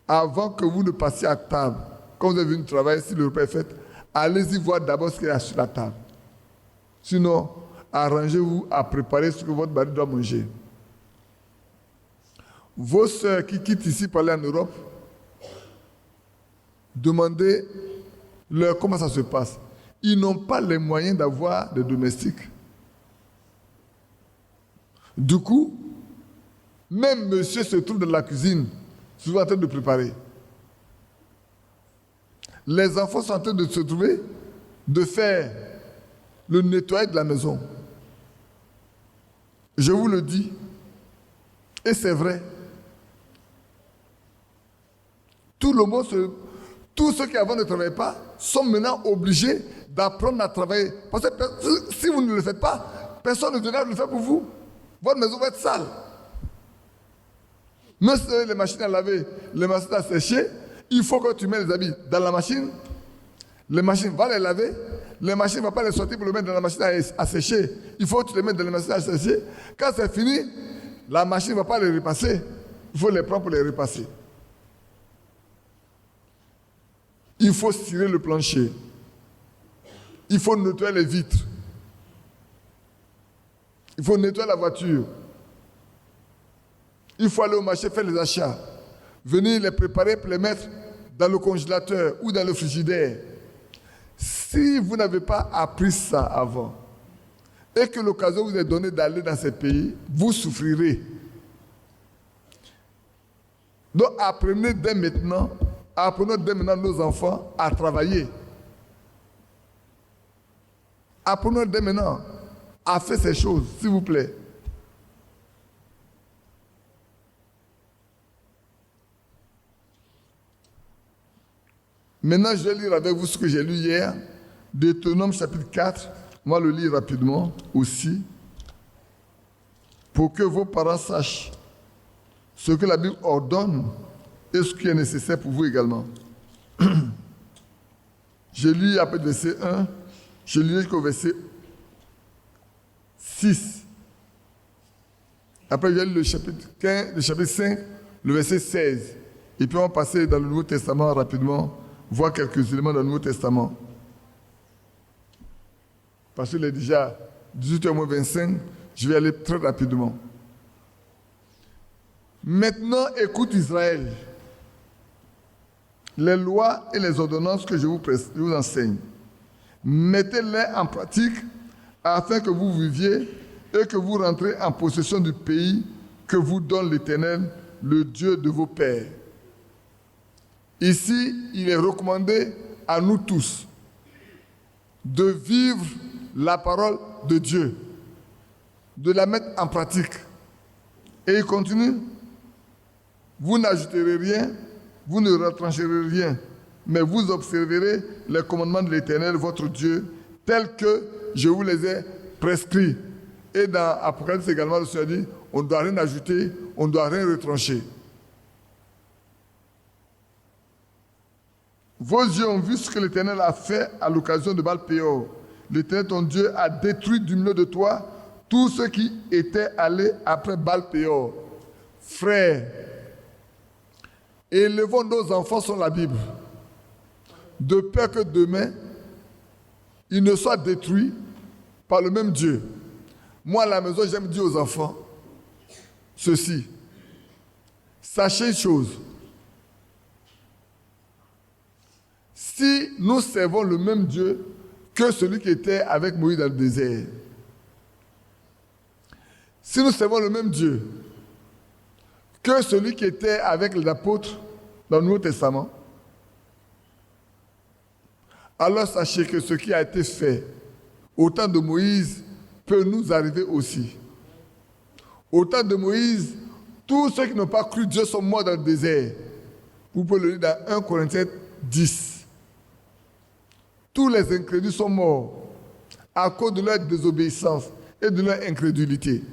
avant que vous ne passiez à table, quand vous êtes venu travailler, si le repas est fait, allez-y voir d'abord ce qu'il y a sur la table. Sinon, arrangez-vous à préparer ce que votre mari doit manger. Vos sœurs qui quittent ici pour aller en Europe, demandez-leur comment ça se passe. Ils n'ont pas les moyens d'avoir des domestiques. Du coup, même monsieur se trouve dans la cuisine, souvent en train de préparer. Les enfants sont en train de se trouver, de faire le nettoyage de la maison. Je vous le dis, et c'est vrai. Tous ceux qui avant ne travaillaient pas sont maintenant obligés d'apprendre à travailler. Parce que si vous ne le faites pas, personne ne viendra le faire pour vous. Votre maison va être sale. Même si vous avez les machines à laver, les machines à sécher, il faut que tu mets les habits dans la machine. Les machines vont les laver. Les machines ne vont pas les sortir pour les mettre dans la machine à sécher. Il faut que tu les mettes dans la machine à sécher. Quand c'est fini, la machine ne va pas les repasser. Il faut les prendre pour les repasser. Il faut cirer le plancher. Il faut nettoyer les vitres. Il faut nettoyer la voiture. Il faut aller au marché faire les achats. Venir les préparer pour les mettre dans le congélateur ou dans le frigidaire. Si vous n'avez pas appris ça avant et que l'occasion vous est donnée d'aller dans ces pays, vous souffrirez. Donc apprenons dès maintenant nos enfants à travailler. Apprenons dès maintenant à faire ces choses, s'il vous plaît. Maintenant, je vais lire avec vous ce que j'ai lu hier, Deutéronome chapitre 4. On va le lire rapidement aussi, pour que vos parents sachent ce que la Bible ordonne et ce qui est nécessaire pour vous également. Je lis après le verset 1, je lis jusqu'au verset 6. Après, je lis le chapitre 15, le chapitre 5, le verset 16. Et puis on va passer dans le Nouveau Testament rapidement, voir quelques éléments dans le Nouveau Testament. Parce qu'il est déjà 18h25, je vais aller très rapidement. Maintenant, écoute Israël, les lois et les ordonnances que je vous enseigne. Mettez-les en pratique afin que vous viviez et que vous rentrez en possession du pays que vous donne l'Éternel, le Dieu de vos pères. Ici, il est recommandé à nous tous de vivre la parole de Dieu, de la mettre en pratique. Et il continue, vous n'ajouterez rien, vous ne retrancherez rien, mais vous observerez les commandements de l'Éternel, votre Dieu, tels que je vous les ai prescrits. Et dans Apocalypse également, le Seigneur dit, on ne doit rien ajouter, on ne doit rien retrancher. Vos yeux ont vu ce que l'Éternel a fait à l'occasion de Baal-Péor. L'Éternel, ton Dieu, a détruit du milieu de toi tous ceux qui étaient allés après Baal-Péor. Frères, élevons nos enfants sur la Bible, de peur que demain, ils ne soient détruits par le même Dieu. Moi, à la maison, j'aime dire aux enfants ceci. Sachez une chose. Si nous servons le même Dieu que celui qui était avec Moïse dans le désert, si nous servons le même Dieu que celui qui était avec les apôtres dans le Nouveau Testament, alors sachez que ce qui a été fait au temps de Moïse peut nous arriver aussi. Au temps de Moïse, tous ceux qui n'ont pas cru Dieu sont morts dans le désert. Vous pouvez le lire dans 1 Corinthiens 10. Tous les incrédules sont morts à cause de leur désobéissance et de leur incrédulité.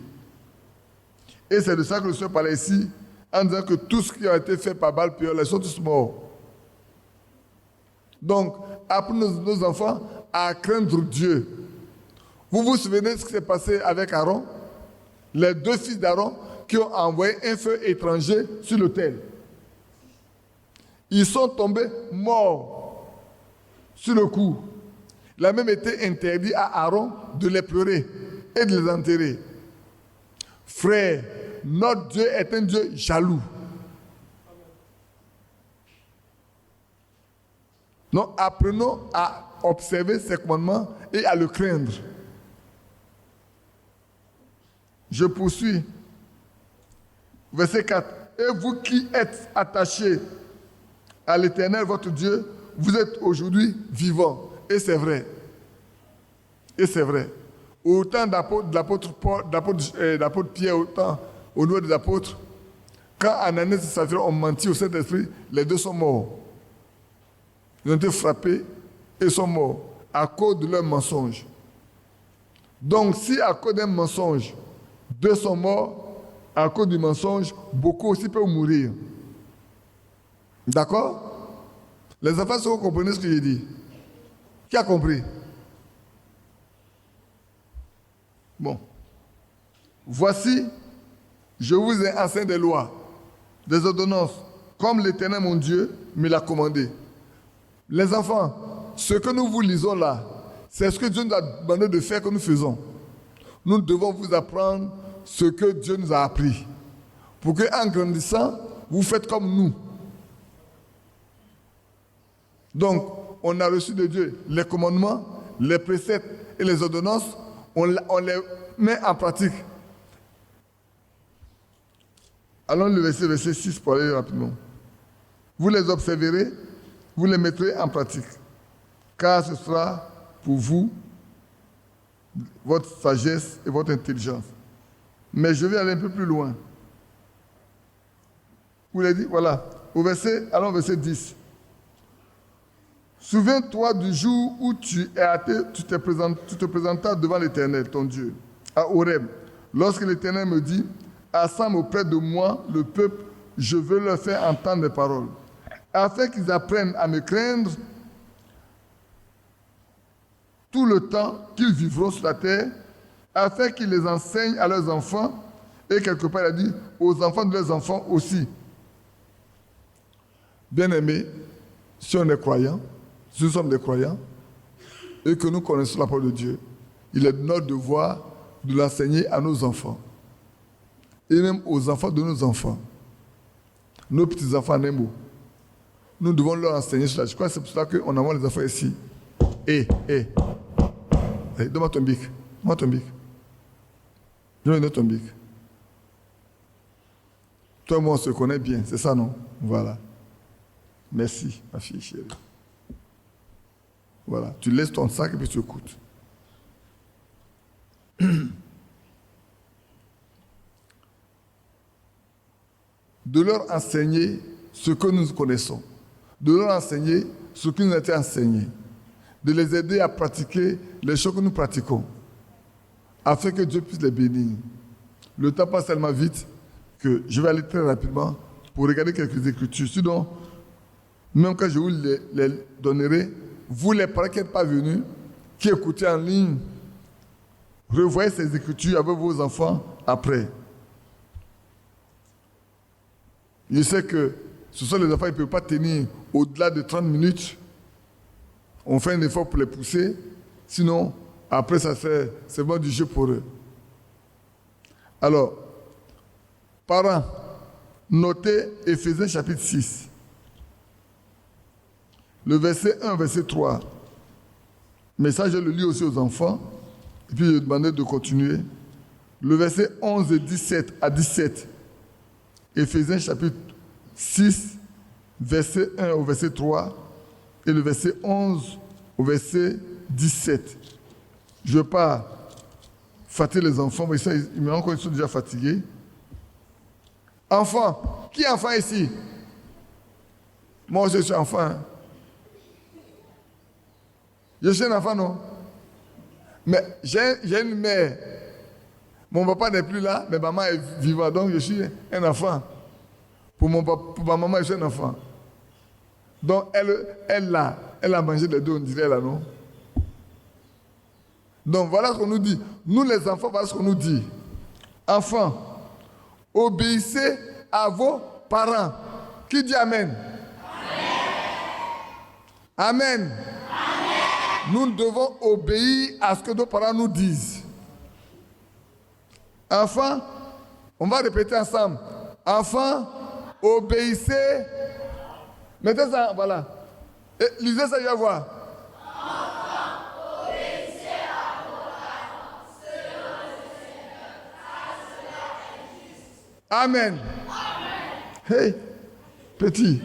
Et c'est de ça que le Seigneur parlait ici, en disant que tout ce qui a été fait par Baal-Péor, ils sont tous morts. Donc, apprenons nos enfants à craindre Dieu. Vous vous souvenez de ce qui s'est passé avec Aaron? Les deux fils d'Aaron qui ont envoyé un feu étranger sur l'autel. Ils sont tombés morts sur le coup. Il a même été interdit à Aaron de les pleurer et de les enterrer. Frère, notre Dieu est un Dieu jaloux. Donc apprenons à observer ses commandements et à le craindre. Je poursuis. Verset 4. Et vous qui êtes attachés à l'Éternel, votre Dieu, vous êtes aujourd'hui vivants. Et c'est vrai. Et c'est vrai. Au temps d'apôtre Pierre, au niveau des apôtres, quand Ananias et Saphira ont menti au Saint-Esprit, les deux sont morts. Ils ont été frappés et sont morts à cause de leur mensonge. Donc, si à cause d'un mensonge, deux sont morts, à cause du mensonge, beaucoup aussi peuvent mourir. D'accord? Les enfants, est-ce que vous comprenez ce que j'ai dit? Qui a compris? Bon. Voici, je vous ai enseigné des lois, des ordonnances, comme l'Éternel mon Dieu me l'a commandé. Les enfants, ce que nous vous lisons là, c'est ce que Dieu nous a demandé de faire que nous faisons. Nous devons vous apprendre ce que Dieu nous a appris. Pour qu'en grandissant, vous faites comme nous. Donc, on a reçu de Dieu les commandements, les préceptes et les ordonnances, on les met en pratique. Allons le verset 6 pour aller rapidement. Vous les observerez, vous les mettrez en pratique, car ce sera pour vous votre sagesse et votre intelligence. Mais je vais aller un peu plus loin. Vous l'avez dit, voilà. Allons au verset 10. Souviens-toi du jour où tu te présentas devant l'Éternel, ton Dieu, à Horeb, lorsque l'Éternel me dit, assemble auprès de moi le peuple, je veux leur faire entendre mes paroles, afin qu'ils apprennent à me craindre tout le temps qu'ils vivront sur la terre, afin qu'ils les enseignent à leurs enfants, et quelque part il a dit, aux enfants de leurs enfants aussi. Bien-aimés, si on est croyant, si nous sommes des croyants, et que nous connaissons la parole de Dieu, il est de notre devoir de l'enseigner à nos enfants, et même aux enfants de nos enfants, nos petits-enfants Nemo. Nous devons leur enseigner cela. Je crois que c'est pour cela qu'on envoie les enfants ici. Donne-moi ton bic. Donne-moi ton bic. Donne-moi ton bic. Toi et moi, on se connaît bien, c'est ça, non? Voilà. Merci, ma fille chérie. Voilà. Tu laisses ton sac et puis tu écoutes. De leur enseigner ce que nous connaissons, de leur enseigner ce qui nous a été enseigné, de les aider à pratiquer les choses que nous pratiquons, afin que Dieu puisse les bénir. Le temps passe tellement vite que je vais aller très rapidement pour regarder quelques écritures. Sinon, même quand je vous les donnerai, vous les parents qui n'êtes pas venus, qui écoutez en ligne, revoyez ces écritures avec vos enfants après. Je sais que ce sont les enfants qui ne peuvent pas tenir au-delà de 30 minutes. On fait un effort pour les pousser. Sinon, après, c'est vraiment du jeu pour eux. Alors, parents, notez Éphésiens chapitre 6. Le verset 1, verset 3. Mais ça, je le lis aussi aux enfants. Et puis, je demandais de continuer. Le verset 11 et 17 à 17. Éphésiens chapitre 6, verset 1 au verset 3 et le verset 11 au verset 17. Je ne veux pas fatiguer les enfants, mais ça, ils me rendent compte qu'ils sont déjà fatigués. Enfant, qui est enfant ici? Moi, je suis enfant. Hein? Je suis un enfant, non? Mais j'ai une mère. Mon papa n'est plus là, mais maman est vivante, donc je suis un enfant. Pour ma maman, je suis un enfant. Donc, elle a mangé les deux, on dirait là, non? Donc, voilà ce qu'on nous dit. Nous, les enfants, voilà ce qu'on nous dit. Enfants, obéissez à vos parents. Qui dit Amen? Amen. Amen. Nous devons obéir à ce que nos parents nous disent. Enfants, on va répéter ensemble. Enfants, obéissez. Mettez ça, voilà. Et lisez ça, je vais voir. Enfants, obéissez à vos parents, selon le Seigneur, car cela est juste. Amen. Amen. Hey, petit.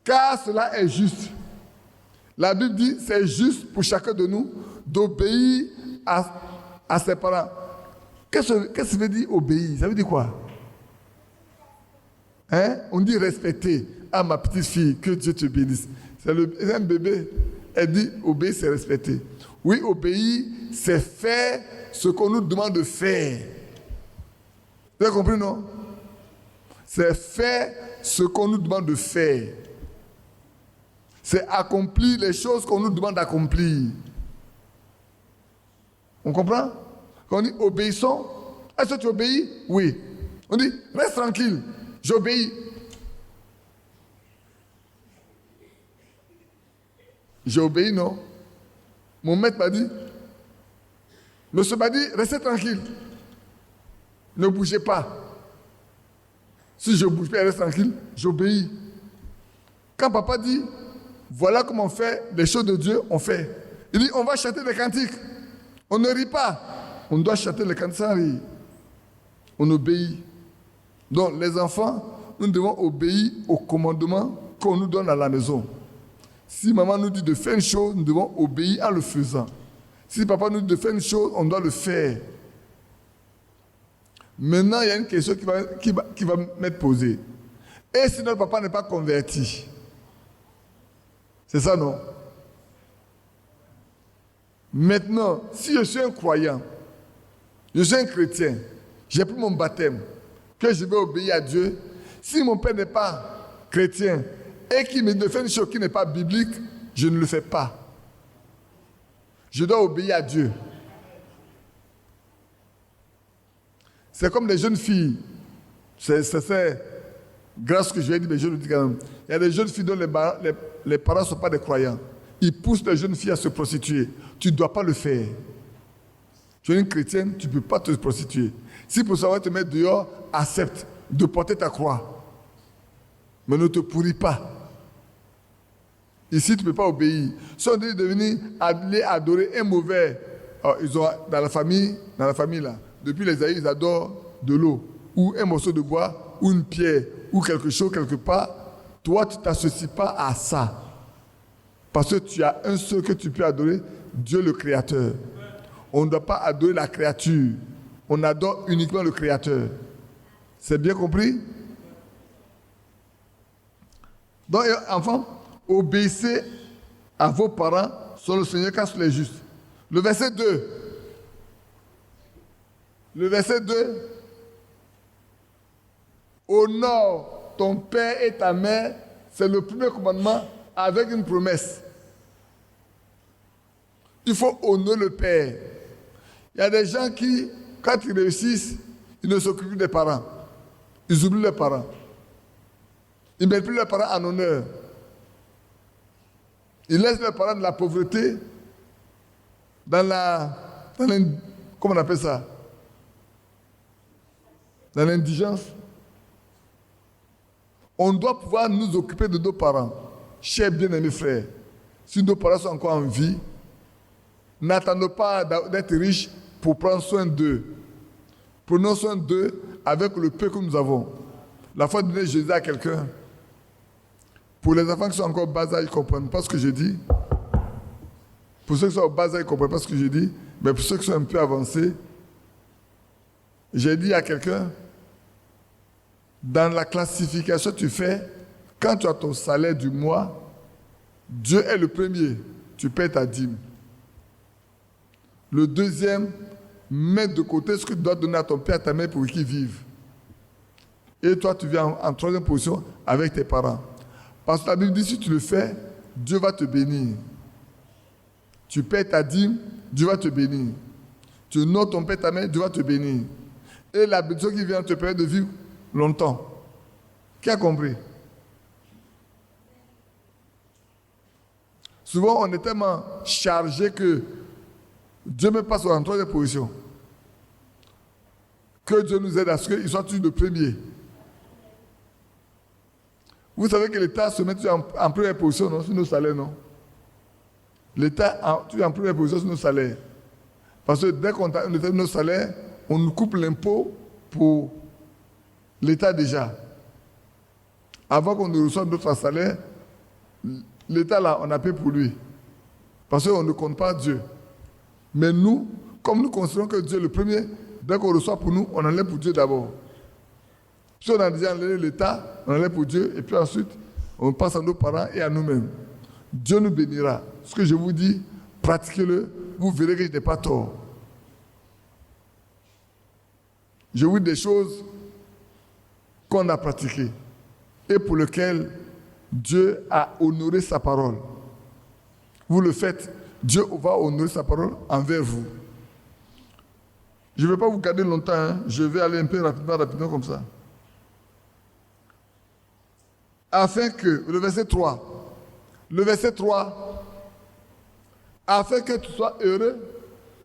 Car cela est juste. La Bible dit c'est juste pour chacun de nous d'obéir à ses parents. Qu'est-ce que ça veut dire obéir? Ça veut dire quoi? Hein? On dit respecter. Ah, ma petite fille, que Dieu te bénisse. C'est un bébé. Elle dit obéir, c'est respecter. Oui, obéir, c'est faire ce qu'on nous demande de faire. Vous avez compris, non? C'est faire ce qu'on nous demande de faire. C'est accomplir les choses qu'on nous demande d'accomplir. On comprend? Quand on dit obéissons, est-ce que tu obéis? Oui. On dit reste tranquille, j'obéis. J'ai obéi, non? Mon maître m'a dit, monsieur m'a dit, restez tranquille. Ne bougez pas. Si je ne bouge pas, reste tranquille, j'obéis. Quand papa dit, voilà comment on fait les choses de Dieu, on fait. Il dit, on va chanter des cantiques. On ne rit pas. On doit chanter les cantiques sans rire. On obéit. Donc les enfants, nous devons obéir aux commandements qu'on nous donne à la maison. Si maman nous dit de faire une chose, nous devons obéir en le faisant. Si papa nous dit de faire une chose, on doit le faire. Maintenant, il y a une question qui va m'être posée. Et si notre papa n'est pas converti? C'est ça, non? Maintenant, si je suis un croyant, je suis un chrétien, j'ai pris mon baptême, que je vais obéir à Dieu, si mon père n'est pas chrétien et qu'il me dit de faire une chose qui n'est pas biblique, je ne le fais pas. Je dois obéir à Dieu. C'est comme les jeunes filles. C'est grâce que je vais dire, mais je le dis quand même. Il y a des jeunes filles dont les parents ne sont pas des croyants. Ils poussent les jeunes filles à se prostituer. Tu ne dois pas le faire. Tu es une chrétienne, tu ne peux pas te prostituer. Si pour savoir te mettre dehors, accepte de porter ta croix. Mais ne te pourris pas. Ici, tu ne peux pas obéir. Si on dit de venir aller adorer un mauvais, ils ont dans la famille là, depuis les années, ils adorent de l'eau, ou un morceau de bois, ou une pierre, ou quelque chose quelque part. Toi, tu ne t'associes pas à ça. Parce que tu as un seul que tu peux adorer, Dieu le Créateur. On ne doit pas adorer la créature. On adore uniquement le Créateur. C'est bien compris? Donc, enfants, obéissez à vos parents sur le Seigneur car c'est les justes. Le verset 2. Le verset 2. Honore ton père et ta mère, c'est le premier commandement avec une promesse. Il faut honorer le père. Il y a des gens qui, quand ils réussissent, ils ne s'occupent plus des parents. Ils oublient leurs parents. Ils ne mettent plus leurs parents en honneur. Ils laissent leurs parents dans la pauvreté, comment on appelle ça? Dans l'indigence. On doit pouvoir nous occuper de nos parents. Chers bien-aimés frères, si nos parents sont encore en vie, n'attendons pas d'être riches pour prendre soin d'eux. Prenons soin d'eux avec le peu que nous avons. La fois donné Jésus à quelqu'un, pour les enfants qui sont encore au bas âge, ils ne comprennent pas ce que je dis. Pour ceux qui sont au bas âge, ils ne comprennent pas ce que je dis. Mais pour ceux qui sont un peu avancés, j'ai dit à quelqu'un, dans la classification que tu fais, quand tu as ton salaire du mois, Dieu est le premier, tu paies ta dîme. Le deuxième, mets de côté ce que tu dois donner à ton père et à ta mère pour qu'ils vivent. Et toi, tu viens en troisième position avec tes parents. Parce que la Bible dit, si tu le fais, Dieu va te bénir. Tu paies ta dîme, Dieu va te bénir. Tu honores ton père et ta mère, Dieu va te bénir. Et la bénédiction qui vient te permet de vivre longtemps. Qui a compris? Souvent, on est tellement chargé que Dieu me passe en troisième position. Que Dieu nous aide à ce qu'il soit toujours le premier. Vous savez que l'État se met en première position, non, sur nos salaires, non? L'État est en première position sur nos salaires. Parce que dès qu'on a nos salaires, on nous coupe l'impôt pour l'État déjà. Avant qu'on ne reçoive notre salaire, l'État là, on a payé pour lui. Parce qu'on ne compte pas Dieu. Mais nous, comme nous considérons que Dieu est le premier, dès qu'on reçoit pour nous, on enlève pour Dieu d'abord. Si on a déjà enlevé l'État, on enlève pour Dieu, et puis ensuite, on passe à nos parents et à nous-mêmes. Dieu nous bénira. Ce que je vous dis, pratiquez-le, vous verrez que je n'ai pas tort. Je vous dis des choses qu'on a pratiquées et pour lesquelles Dieu a honoré sa parole. Vous le faites, Dieu va honorer sa parole envers vous. Je ne vais pas vous garder longtemps, hein. Je vais aller un peu rapidement comme ça. Afin que, le verset 3, afin que tu sois heureux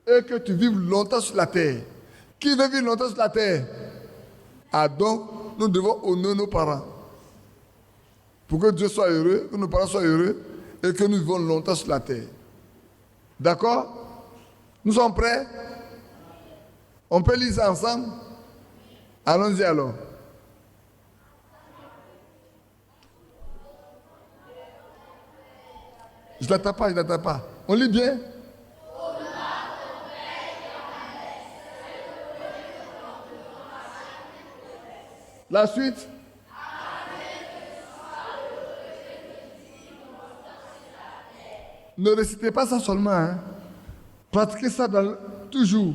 et que tu vives longtemps sur la terre. Qui veut vivre longtemps sur la terre? Ah donc, nous devons honorer nos parents. Pour que Dieu soit heureux, que nos parents soient heureux et que nous vivons longtemps sur la terre. D'accord? Nous sommes prêts? On peut lire ça ensemble? Allons-y alors. Je ne l'attends pas. On lit bien? La suite? Ne récitez pas ça seulement. Hein. Pratiquez ça toujours.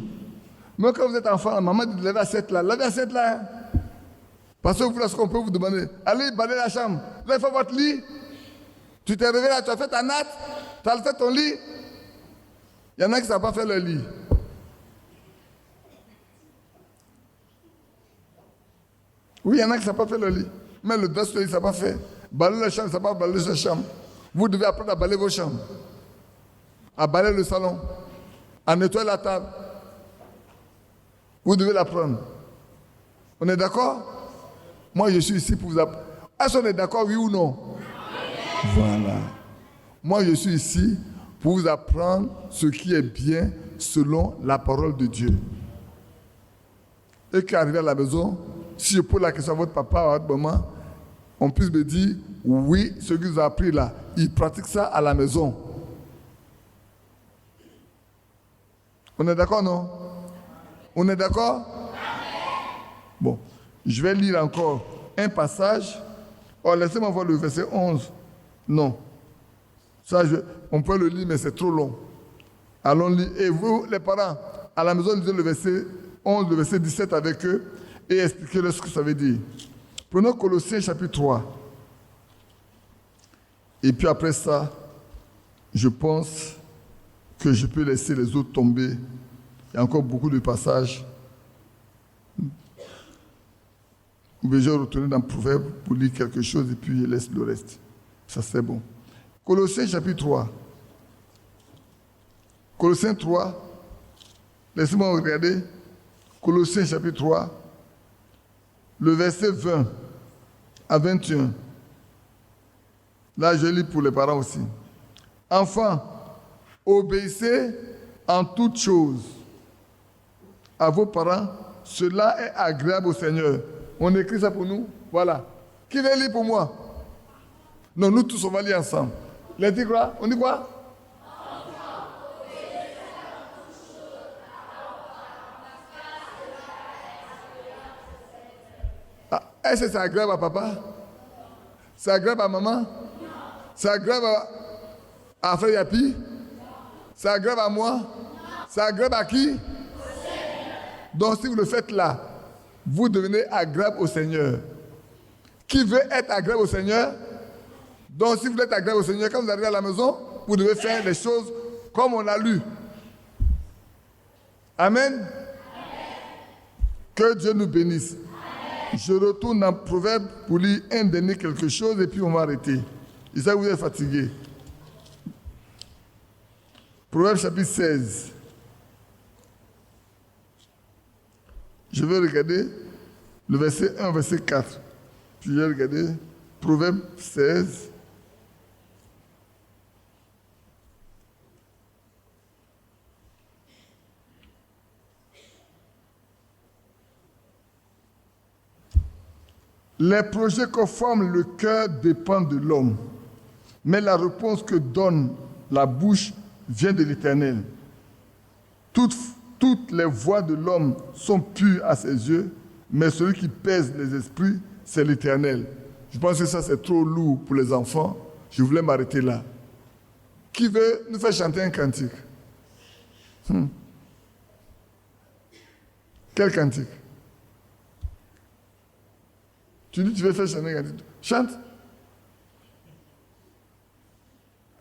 Même quand vous êtes enfant, la maman dit levez assiette là. Levez assiette là. Hein. Parce que vous voulez ce qu'on peut vous demander. Allez, balayez la chambre. Vous avez fait votre lit. Tu t'es réveillé là, tu as fait ta natte. Tu as fait ton lit. Il y en a qui ne savent pas faire leur lit. Oui, il y en a qui ne savent pas faire leur lit. Mais le dos, il ne savent pas faire. Balayer la chambre, il ne savent pas balayer sa chambre. Vous devez apprendre à balayer vos chambres. À balayer le salon. À nettoyer la table. Vous devez l'apprendre. On est d'accord? Moi, je suis ici pour vous apprendre. Est-ce qu'on est d'accord, oui ou non? Voilà. Moi, je suis ici pour vous apprendre ce qui est bien selon la parole de Dieu. Et qu'arrivé à la maison, si je pose la question à votre papa ou à votre maman, on puisse me dire, oui, ce qu'il vous a appris là, il pratique ça à la maison. On est d'accord, non? On est d'accord? Bon, je vais lire encore un passage. Oh, laissez-moi voir le verset 11. Non. Ça, on peut le lire, mais c'est trop long. Allons lire. Et vous, les parents, à la maison, lisez le verset 11, le verset 17 avec eux et expliquez-leur ce que ça veut dire. Prenons Colossiens chapitre 3. Et puis après ça, je pense que je peux laisser les autres tomber. Il y a encore beaucoup de passages. Ou bien je vais retourner dans le Proverbe pour lire quelque chose et puis je laisse le reste. Ça c'est bon. Colossiens chapitre 3. Colossiens 3. Laissez-moi regarder. Colossiens chapitre 3. Le verset 20 à 21. Là, je lis pour les parents aussi. Enfants, obéissez en toutes choses à vos parents. Cela est agréable au Seigneur. On écrit ça pour nous. Voilà. Qui veut lire pour moi? Non, nous tous, on va lire ensemble. Les dit quoi? On dit quoi? Ah, est-ce que c'est agréable à papa? C'est agréable à maman? C'est agréable à frère Yapi? C'est agréable à moi? C'est agréable à qui? Donc si vous le faites là, vous devenez agréable au Seigneur. Qui veut être agréable au Seigneur? Donc si vous êtes agréable au Seigneur, quand vous arrivez à la maison, vous devez faire les choses comme on a lu. Amen. Amen. Que Dieu nous bénisse. Amen. Je retourne dans Proverbe pour lire un dernier quelque chose et puis on va arrêter. Et ça, vous êtes fatigué. Proverbe chapitre 16. Je vais regarder le verset 1, verset 4. Puis je vais regarder Proverbe 16. Les projets que forme le cœur dépendent de l'homme, mais la réponse que donne la bouche vient de l'Éternel. Toutes les voies de l'homme sont pures à ses yeux, mais celui qui pèse les esprits, c'est l'Éternel. Je pense que ça, c'est trop lourd pour les enfants. Je voulais m'arrêter là. Qui veut nous faire chanter un cantique? Quel cantique? Tu dis que tu veux faire chanter un cantique. Chante.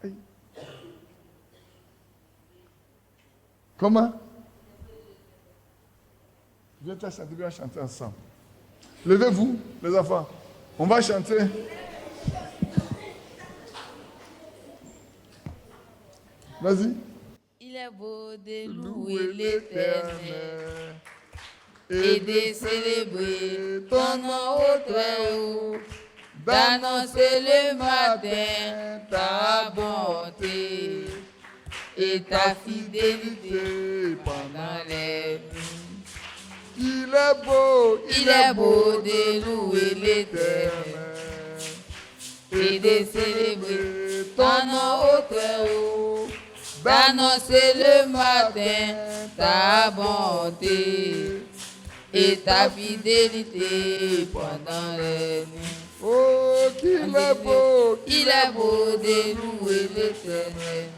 Aïe. Comment? Viens te chanter, viens chanter ensemble. Levez-vous, les enfants. On va chanter. Vas-y. Il est beau de louer l'Éternel et de célébrer ton nom au Très-Haut, d'annoncer le matin ta bonté et ta fidélité pendant les nuits. Il est Il est beau de louer l'Éternel et de célébrer ton nom au Très-Haut, d'annoncer le matin ta bonté et ta fidélité pendant les nuits. Oh, qu'il est beau, Il est beau de louer l'Éternel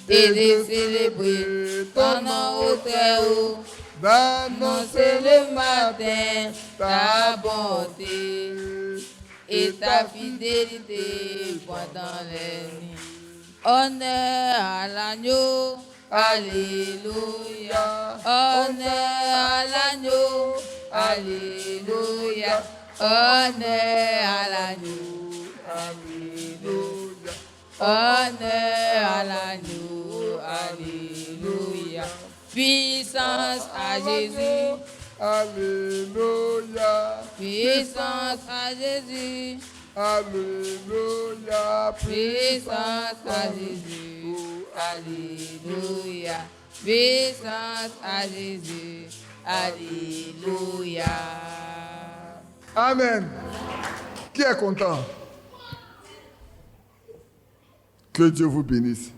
et de célébrer ton nom au Très-Haut, d'annoncer le matin ta bonté et ta fidélité pendant les nuits. Honneur à l'agneau, alléluia. Honneur à l'agneau, alléluia. Honneur à l'agneau, alléluia. Honneur à l'agneau, alléluia. Puissance à Jésus, alléluia. puissance à Jésus, Alléluia. puissance à Jésus, alléluia. Puissance à Jésus, alléluia. Amen. Qui est content? Que Dieu vous bénisse.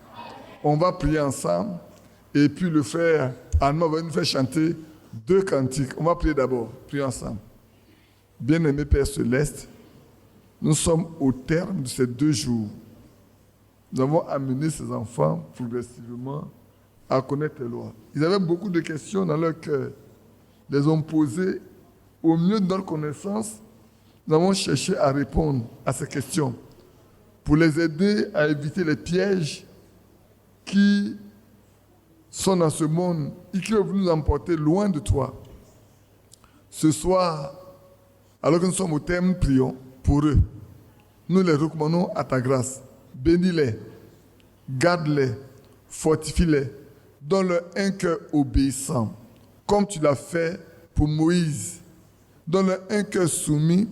On va prier ensemble et puis le frère Allemand va nous faire chanter 2 cantiques. On va prier d'abord. Priez ensemble. Bien-aimé Père Céleste, nous sommes au terme de ces 2 jours. Nous avons amené ces enfants progressivement à connaître tes lois. Ils avaient beaucoup de questions dans leur cœur. Ils les ont posées au mieux de notre connaissance. Nous avons cherché à répondre à ces questions pour les aider à éviter les pièges qui sont dans ce monde et qui veulent nous emporter loin de toi. Ce soir, alors que nous sommes au terme, prions pour eux. Nous les recommandons à ta grâce. Bénis-les, garde-les, fortifie-les, donne-leur un cœur obéissant, comme tu l'as fait pour Moïse. Donne-leur un cœur soumis,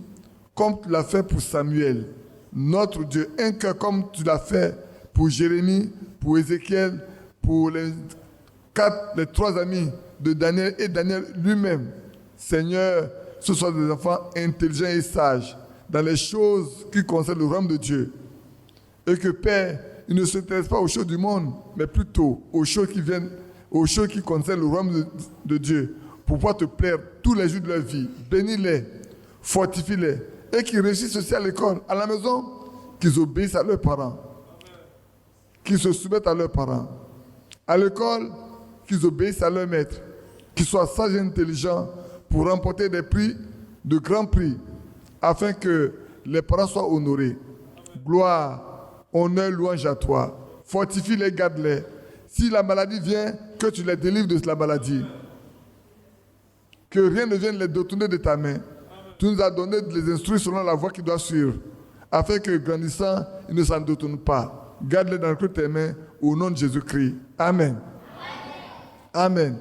comme tu l'as fait pour Samuel. Notre Dieu, un cœur comme tu l'as fait pour Jérémie, pour Ézéchiel, pour les 3 amis de Daniel et Daniel lui-même. Seigneur, ce sont des enfants intelligents et sages dans les choses qui concernent le royaume de Dieu. Et que Père, ils ne s'intéressent pas aux choses du monde, mais plutôt aux choses qui concernent le royaume de Dieu, pour pouvoir te plaire tous les jours de leur vie. Bénis-les, fortifie-les, et qu'ils réussissent aussi à l'école, à la maison, qu'ils obéissent à leurs parents, qu'ils se soumettent à leurs parents. À l'école, qu'ils obéissent à leurs maîtres, qu'ils soient sages et intelligents pour remporter des prix, de grands prix, afin que les parents soient honorés. Gloire, honneur, louange à toi. Fortifie-les, garde-les. Si la maladie vient, que tu les délivres de la maladie. Que rien ne vienne les détourner de ta main. Tu nous as donné de les instruire selon la voie qu'ils doivent suivre, afin que, grandissant, ils ne s'en détournent pas. Garde-les dans le creux de tes mains, au nom de Jésus-Christ. Amen. Amen. Amen.